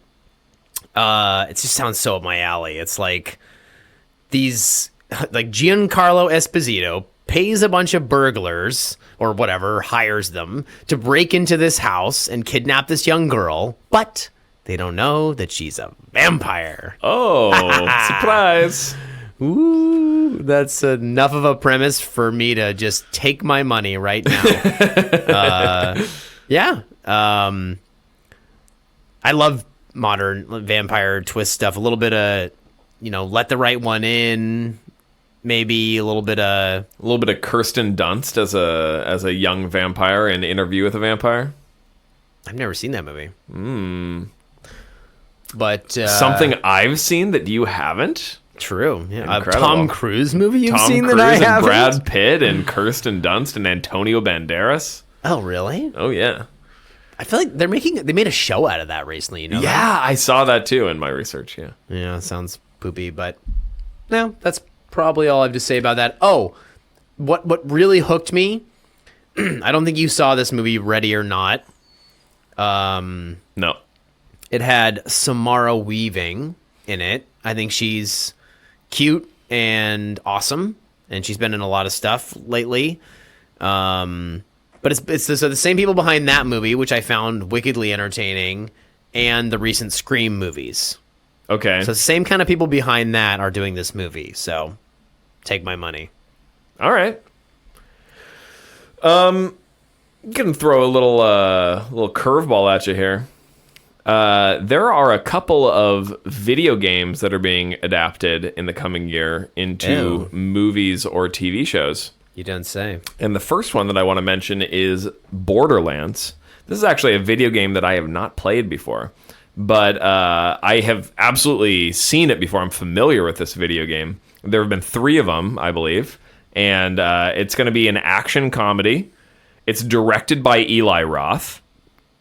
It just sounds so up my alley. It's like Giancarlo Esposito pays a bunch of burglars or whatever, hires them to break into this house and kidnap this young girl, but they don't know that she's a vampire. Oh, surprise. Ooh, that's enough of a premise for me to just take my money right now. I love modern vampire twist stuff. A little bit of, let the right one in. Maybe a little bit of Kirsten Dunst as a young vampire in Interview with a Vampire. I've never seen that movie. But something I've seen that you haven't. True. Yeah. A Incredible. Tom Cruise movie you've seen Tom that I Cruise and haven't? Brad Pitt and Kirsten Dunst and Antonio Banderas. Oh, really? Oh yeah. I feel like they made a show out of that recently. Yeah, that? I saw that too in my research. Yeah. Yeah, it sounds poopy, but no, that's probably all I have to say about that. Oh, what really hooked me, I don't think you saw this movie, Ready or Not. No. It had Samara Weaving in it. I think she's cute and awesome, and she's been in a lot of stuff lately. But it's the same people behind that movie, which I found wickedly entertaining, and the recent Scream movies. Okay. So the same kind of people behind that are doing this movie. So take my money. All right. Gonna throw a little curveball at you here. There are a couple of video games that are being adapted in the coming year into movies or TV shows. You don't say. And the first one that I want to mention is Borderlands. This is actually a video game that I have not played before, but I have absolutely seen it before. I'm familiar with this video game. There have been 3 of them, I believe, and it's going to be an action comedy. It's directed by Eli Roth,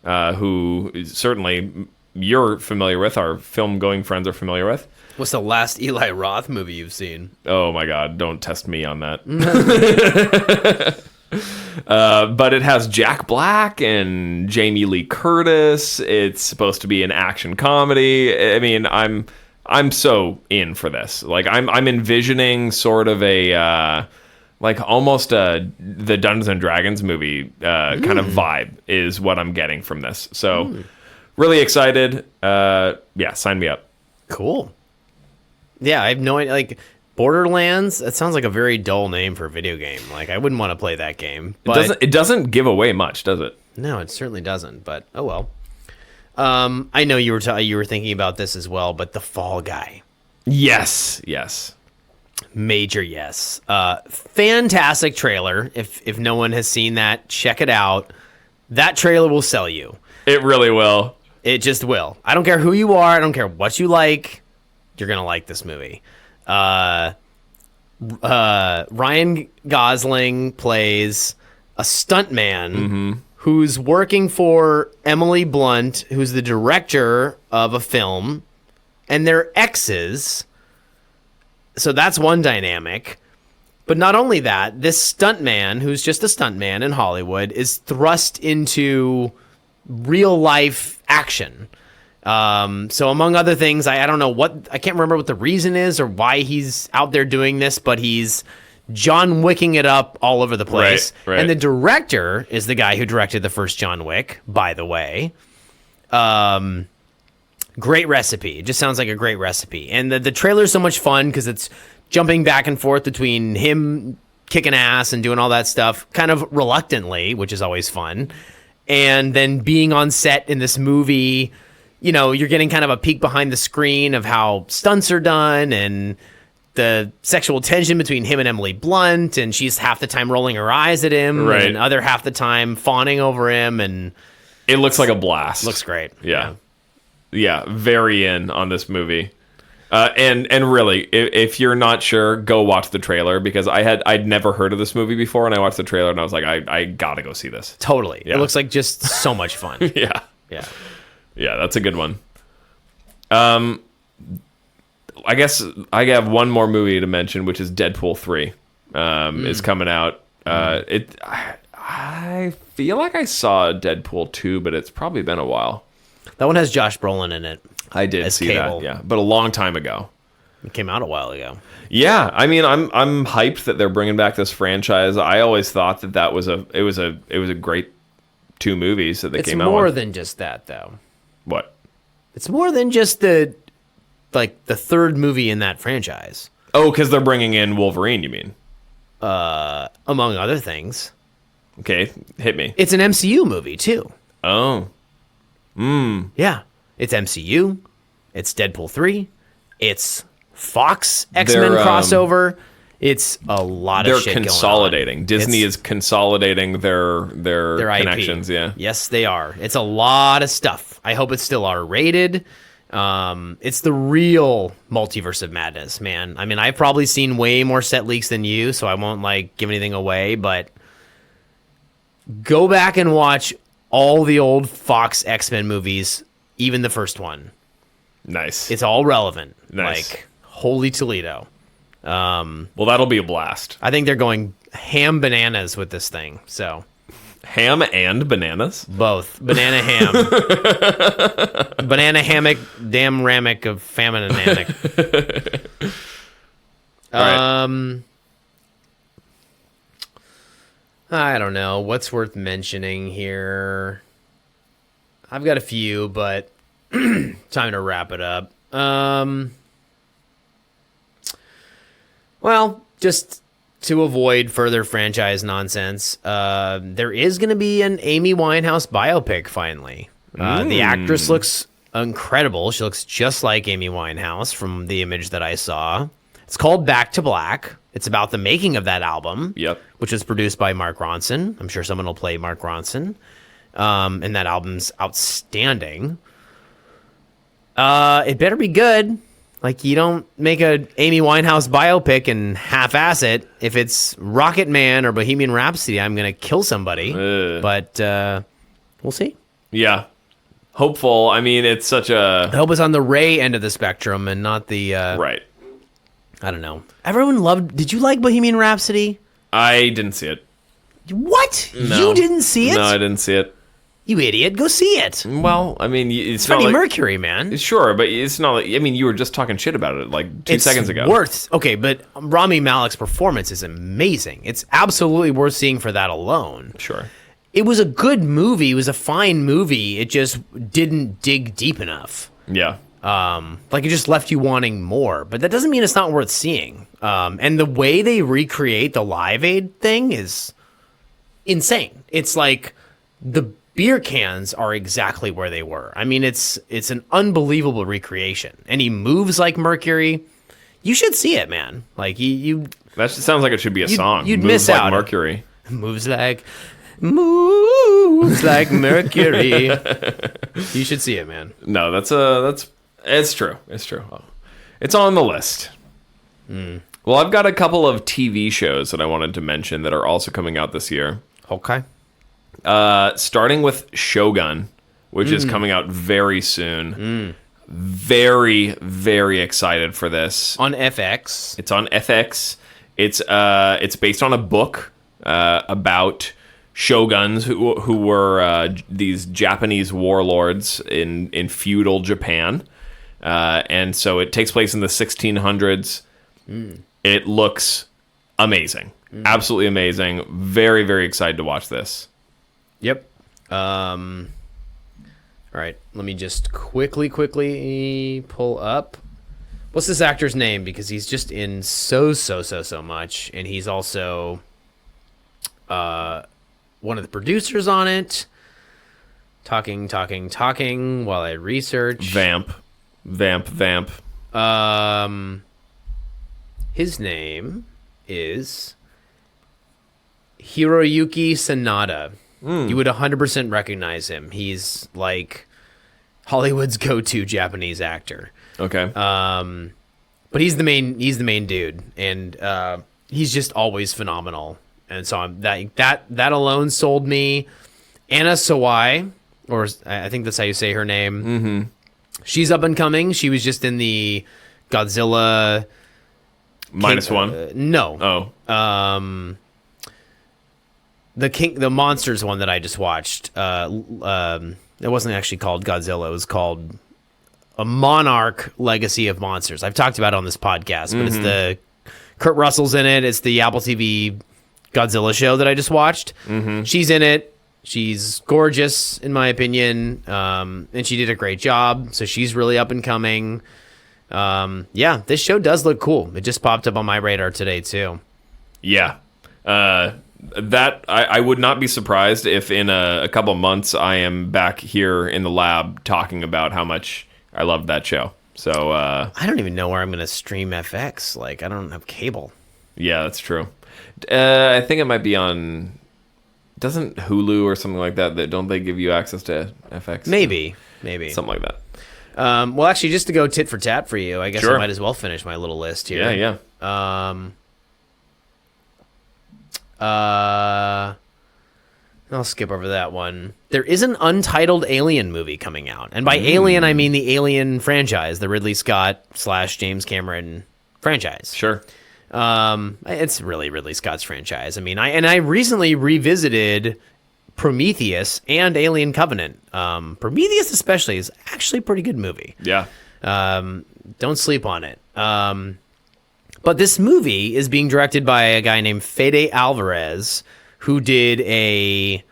who certainly you're familiar with, our film-going friends are familiar with. What's the last Eli Roth movie you've seen? Oh my God, don't test me on that. But it has Jack Black and Jamie Lee Curtis. It's supposed to be an action comedy. I mean, I'm so in for this. Like, I'm envisioning sort of a like almost the Dungeons and Dragons movie kind of vibe is what I'm getting from this. So really excited. Yeah, sign me up. Cool. Yeah, I have no idea. Like, Borderlands, that sounds like a very dull name for a video game. Like, I wouldn't want to play that game. But It doesn't give away much, does it? No, it certainly doesn't. But oh well. I know you were thinking about this as well, but The Fall Guy. Yes. Major yes. Fantastic trailer. If no one has seen that, check it out. That trailer will sell you. It really will. It just will. I don't care who you are. I don't care what you like. You're going to like this movie. Ryan Gosling plays a stuntman who's working for Emily Blunt, who's the director of a film, and they're exes. So that's one dynamic. But not only that, this stuntman, who's just a stuntman in Hollywood, is thrust into real life action. So among other things, I don't know I can't remember what the reason is or why he's out there doing this, but he's John Wicking it up all over the place. Right. And the director is the guy who directed the first John Wick, by the way. Great recipe. It just sounds like a great recipe. And the trailer's so much fun because it's jumping back and forth between him kicking ass and doing all that stuff kind of reluctantly, which is always fun. And then being on set in this movie, you know, you're getting kind of a peek behind the screen of how stunts are done and the sexual tension between him and Emily Blunt, and she's half the time rolling her eyes at him and other half the time fawning over him, and it looks like a blast. Looks great. Yeah, very in on this movie. And really, if you're not sure, go watch the trailer, because I'd never heard of this movie before, and I watched the trailer and I was like, I gotta go see this. Totally. Yeah. It looks like just so much fun. Yeah, that's a good one. I guess I have one more movie to mention, which is Deadpool 3. Is coming out. I feel like I saw Deadpool 2, but it's probably been a while. That one has Josh Brolin in it. I did see Cable. that, yeah, but a long time ago. It came out a while ago. Yeah, I mean, I'm hyped that they're bringing back this franchise. I always thought that was a great 2 movies that they came out with. It's more than just that, though. What? It's more than just the third movie in that franchise. Oh, because they're bringing in Wolverine, you mean? Among other things. Okay, hit me. It's an MCU movie, too. Oh. Yeah. It's MCU. It's Deadpool 3. It's Fox X-Men crossover. It's a lot of shit going on. They're consolidating. Disney is consolidating their connections, IP. yeah. Yes, they are. It's a lot of stuff. I hope it's still R-rated. It's the real multiverse of madness, man. I mean, I've probably seen way more set leaks than you, so I won't give anything away, but go back and watch all the old Fox X-Men movies, even the first one. Nice. It's all relevant. Nice. Holy Toledo. Well, that'll be a blast. I think they're going ham bananas with this thing. So ham and bananas? Both. Banana ham. Banana hammock, damn ramic of famine and hammock. Right. I don't know. What's worth mentioning here? I've got a few, but time to wrap it up. Well, just to avoid further franchise nonsense, there is going to be an Amy Winehouse biopic finally. The actress looks incredible. She looks just like Amy Winehouse from the image that I saw. It's called Back to Black. It's about the making of that album, which was produced by Mark Ronson. I'm sure someone will play Mark Ronson. And that album's outstanding. It better be good. Like, you don't make a Amy Winehouse biopic and half-ass it. If it's Rocket Man or Bohemian Rhapsody, I'm going to kill somebody. But we'll see. Yeah. Hopeful. I mean, it's such a... I hope it's on the Ray end of the spectrum and not the... Right. I don't know. Everyone loved... Did you like Bohemian Rhapsody? I didn't see it. What? No. You didn't see it? No, I didn't see it. You idiot. Go see it. Well, I mean, it's Freddie not like... Mercury, man. Sure, but it's not like... I mean, you were just talking shit about it like 2 seconds ago. Okay, but Rami Malek's performance is amazing. It's absolutely worth seeing for that alone. Sure. It was a good movie. It was a fine movie. It just didn't dig deep enough. Yeah. Like, it just left you wanting more. But that doesn't mean it's not worth seeing. And the way they recreate the Live Aid thing is insane. It's like the beer cans are exactly where they were. I mean, it's an unbelievable recreation. And he moves like Mercury. You should see it, man. Like, you that sounds like it should be a song. You'd Moves miss like out. Mercury. Moves like Mercury. You should see it, man. No, it's true. It's true. It's on the list. Well, I've got a couple of TV shows that I wanted to mention that are also coming out this year. Okay. Starting with Shogun, which is coming out very soon. Very, very excited for this. On FX. It's on FX. It's based on a book about shoguns who were these Japanese warlords in feudal Japan. And so it takes place in the 1600s. It looks amazing. Absolutely amazing. Very, very excited to watch this. Yep. All right. Let me just quickly pull up. What's this actor's name? Because he's just in so much. And he's also one of the producers on it. Talking while I research. Vamp. His name is Hiroyuki Sanada. You would 100% recognize him. He's like Hollywood's go-to Japanese actor. Okay. But he's the main dude, and he's just always phenomenal. And so that alone sold me. Anna Sawai, or I think that's how you say her name. Mm-hmm. She's up and coming. She was just in the Godzilla -1. No. Oh. The Monsters one that I just watched. It wasn't actually called Godzilla. It was called A Monarch Legacy of Monsters. I've talked about it on this podcast, but it's the Kurt Russell's in it. It's the Apple TV Godzilla show that I just watched. She's in it. She's gorgeous, in my opinion, and she did a great job. So she's really up and coming. Yeah, this show does look cool. It just popped up on my radar today, too. Yeah. That I would not be surprised if in a couple months I am back here in the lab talking about how much I loved that show. So I don't even know where I'm going to stream FX. Like, I don't have cable. Yeah, that's true. I think it might be on... Doesn't Hulu or something like that, don't they give you access to FX? Maybe. Something like that. Well, actually, just to go tit for tat for you, I guess Sure. I might as well finish my little list here. Yeah. I'll skip over that one. There is an untitled Alien movie coming out. And by Alien, I mean the Alien franchise, the Ridley Scott / James Cameron franchise. Sure. It's really Ridley Scott's franchise. I mean, I recently revisited Prometheus and Alien Covenant. Prometheus especially is actually a pretty good movie. Yeah. Don't sleep on it. But this movie is being directed by a guy named Fede Alvarez, who did a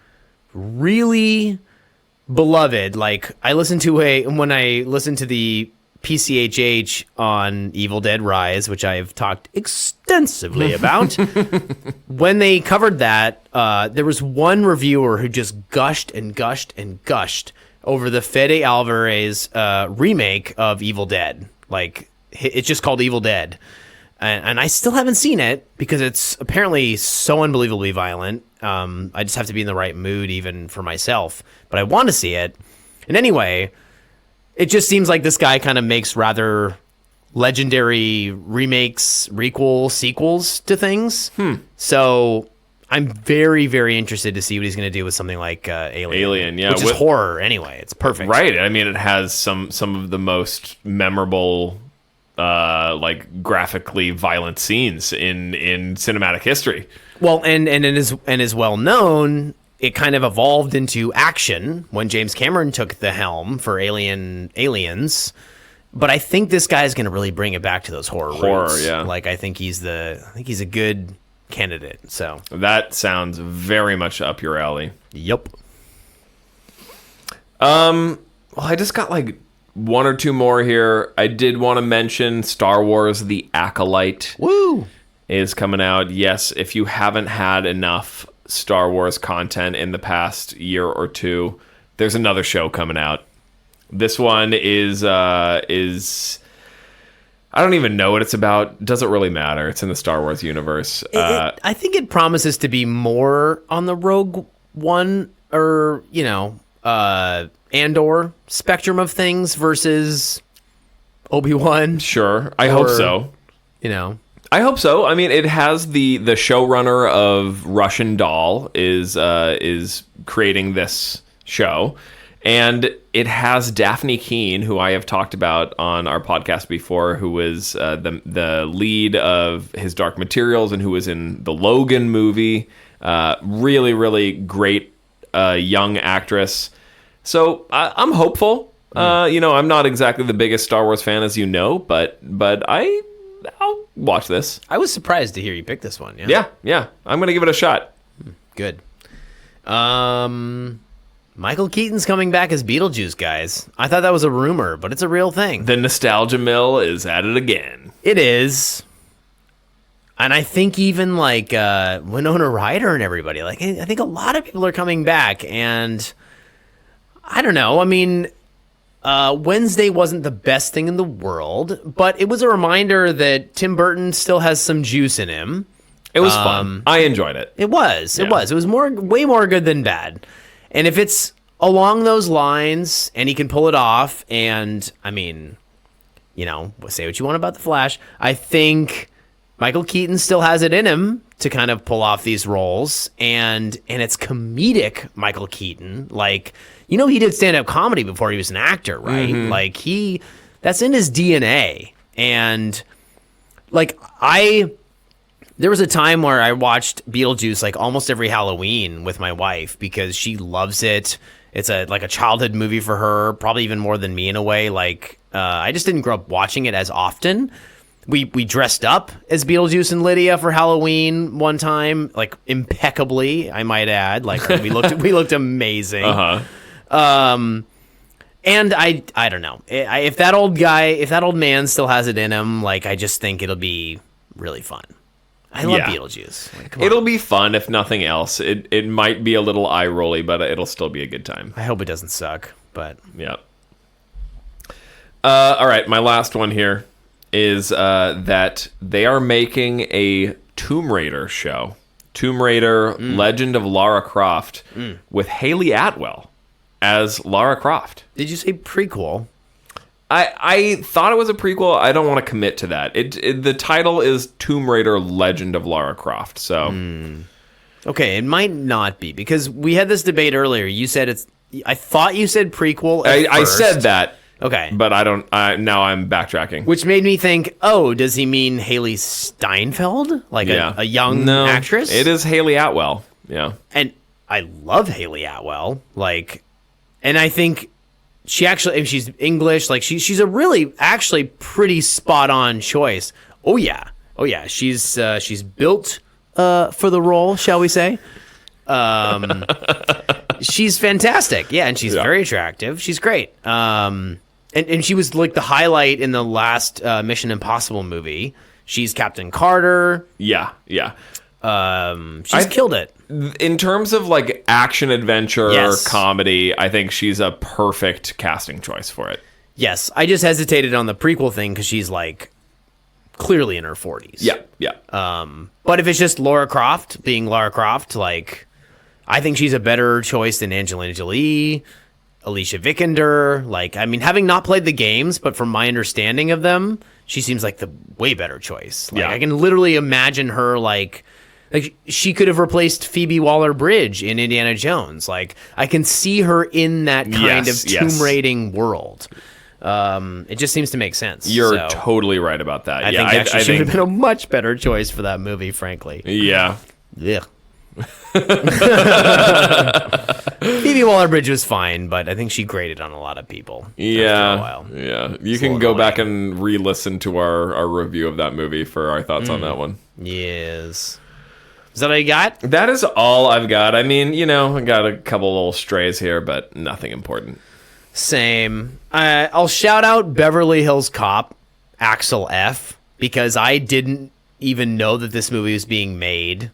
really beloved, like when I listened to the PCHH on Evil Dead Rise, which I've talked extensively about. When they covered that, there was one reviewer who just gushed and gushed and gushed over the Fede Alvarez remake of Evil Dead. Like, it's just called Evil Dead. And I still haven't seen it because it's apparently so unbelievably violent. I just have to be in the right mood even for myself. But I want to see it. And anyway, it just seems like this guy kind of makes rather legendary remakes, sequels to things. So I'm very, very interested to see what he's going to do with something like Alien. Yeah, which is horror anyway. It's perfect. Right. I mean, it has some of the most memorable, like graphically violent scenes in cinematic history. Well, and is well known. It kind of evolved into action when James Cameron took the helm for Aliens. But I think this guy's going to really bring it back to those horror roots. Yeah. Like I think he's a good candidate. So that sounds very much up your alley. Yep. Well, I just got like one or two more here. I did want to mention Star Wars: The Acolyte. Woo! Is coming out. Yes, if you haven't had enough Star Wars content in the past year or two, there's another show coming out. This one is I don't even know what it's about. Doesn't really matter. It's in the Star Wars universe. I think it promises to be more on the Rogue One or Andor spectrum of things versus Obi-Wan. Sure, I hope so. I hope so. I mean, it has the showrunner of Russian Doll is creating this show, and it has Daphne Keane, who I have talked about on our podcast before, who was the lead of His Dark Materials and who was in the Logan movie. Really, really great young actress. So I'm hopeful. I'm not exactly the biggest Star Wars fan, as you know, but I'll watch this. I was surprised to hear you pick this one. Yeah. Yeah. I'm going to give it a shot. Good. Michael Keaton's coming back as Beetlejuice, guys. I thought that was a rumor, but it's a real thing. The nostalgia mill is at it again. It is. And I think even like Winona Ryder and everybody, like I think a lot of people are coming back, and I don't know. I mean, Wednesday wasn't the best thing in the world, but it was a reminder that Tim Burton still has some juice in him. It was fun. I enjoyed it. It was. It was way more good than bad. And if it's along those lines and he can pull it off, and I mean, say what you want about The Flash, I think Michael Keaton still has it in him to kind of pull off these roles, and it's comedic Michael Keaton. Like, he did stand-up comedy before he was an actor, right? Mm-hmm. Like, that's in his DNA. And, like, there was a time where I watched Beetlejuice, like, almost every Halloween with my wife because she loves it. It's like a childhood movie for her, probably even more than me in a way. Like, I just didn't grow up watching it as often. We dressed up as Beetlejuice and Lydia for Halloween one time, like impeccably, I might add. Like we looked amazing. Uh-huh. And I don't know if that old man still has it in him. Like I just think it'll be really fun. I love Beetlejuice. Like, it'll be fun if nothing else. It might be a little eye rolly, but it'll still be a good time. I hope it doesn't suck. But yeah. All right, my last one here is that they are making a Tomb Raider show. Tomb Raider Legend of Lara Croft with Hayley Atwell as Lara Croft. Did you say prequel? I thought it was a prequel. I don't want to commit to that. The title is Tomb Raider Legend of Lara Croft. So okay, it might not be because we had this debate earlier. You said I thought you said prequel. I said that. Okay. But now I'm backtracking. Which made me think, oh, does he mean Haley Steinfeld? Like a young actress? It is Haley Atwell. Yeah. And I love Haley Atwell. Like, and I think she actually, if she's English, like she's a really actually pretty spot on choice. Oh yeah. She's built for the role, shall we say? She's fantastic. Yeah, and she's very attractive. She's great. And she was like the highlight in the last Mission Impossible movie. She's Captain Carter. Yeah. She's killed it. In terms of like action adventure comedy, I think she's a perfect casting choice for it. Yes, I just hesitated on the prequel thing because she's like clearly in her 40s. Yeah. But if it's just Lara Croft being Lara Croft, like I think she's a better choice than Angelina Jolie, Alicia Vikander. Like, I mean, having not played the games, but from my understanding of them, she seems like the way better choice. Like, I can literally imagine her like she could have replaced Phoebe Waller-Bridge in Indiana Jones. Like, I can see her in that kind of tomb raiding world. It just seems to make sense. You're totally right about that. I think actually she would have been a much better choice for that movie, frankly. Yeah. Yeah. Phoebe Waller-Bridge was fine, but I think she grated on a lot of people. Yeah. After a while. Yeah. You can go back and re-listen to our review of that movie for our thoughts on that one. Yes. Is that all you got? That is all I've got. I mean, I got a couple little strays here, but nothing important. Same. I'll shout out Beverly Hills Cop, Axel F, because I didn't even know that this movie was being made.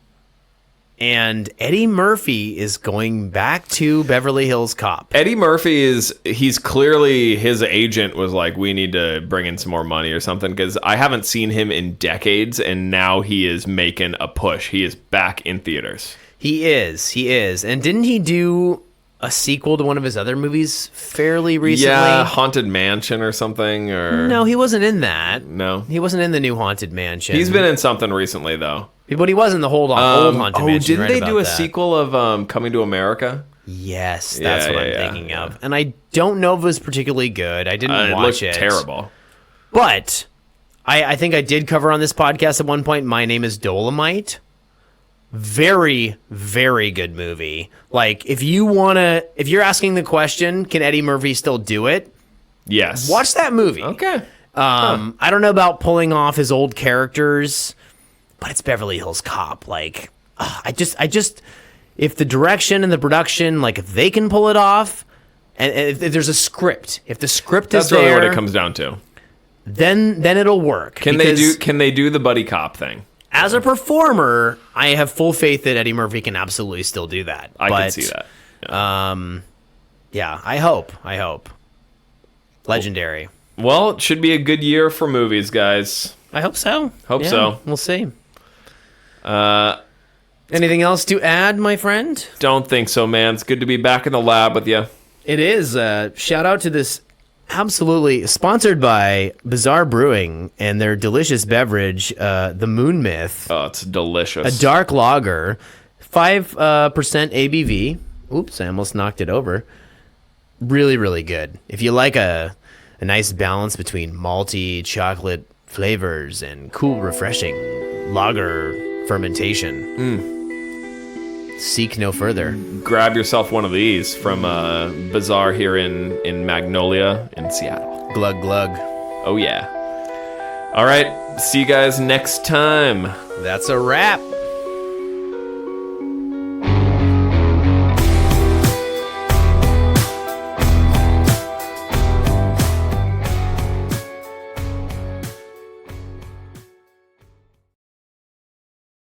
And Eddie Murphy is going back to Beverly Hills Cop. Eddie Murphy he's clearly, his agent was like, we need to bring in some more money or something, because I haven't seen him in decades, and now he is making a push. He is back in theaters. He is. And didn't he do a sequel to one of his other movies fairly recently? Yeah, Haunted Mansion or something. Or no, he wasn't in that. No. He wasn't in the new Haunted Mansion. He's been in something recently, though. But he was in the old Haunted Mansion. Didn't they do a sequel of Coming to America? Yes, that's what I'm thinking of. And I don't know if it was particularly good. I didn't watch it. It looked terrible. But I think I did cover on this podcast at one point, My Name is Dolomite. Very, very good movie. Like, if you're asking the question, can Eddie Murphy still do it? Yes. Watch that movie. Okay. I don't know about pulling off his old characters, but it's Beverly Hills Cop. Like, I just, if the direction and the production, like, if they can pull it off, and if there's a script, if the script is there, that's really what it comes down to. Then it'll work. Can they do the buddy cop thing? As a performer, I have full faith that Eddie Murphy can absolutely still do that. I can see that. Yeah, I hope. Legendary. Well, it should be a good year for movies, guys. I hope so. Hope so. We'll see. Anything else to add, my friend? Don't think so, man. It's good to be back in the lab with you. It is. Shout out to this absolutely sponsored by Bizarre Brewing and their delicious beverage, the Moon Myth. Oh, it's delicious. A dark lager, 5% ABV. Oops, I almost knocked it over. Really, really good. If you like a nice balance between malty chocolate flavors and cool, refreshing lager fermentation, seek no further. Grab yourself one of these from Bazaar here in Magnolia in Seattle. Glug, glug. Oh, yeah. All right. See you guys next time. That's a wrap.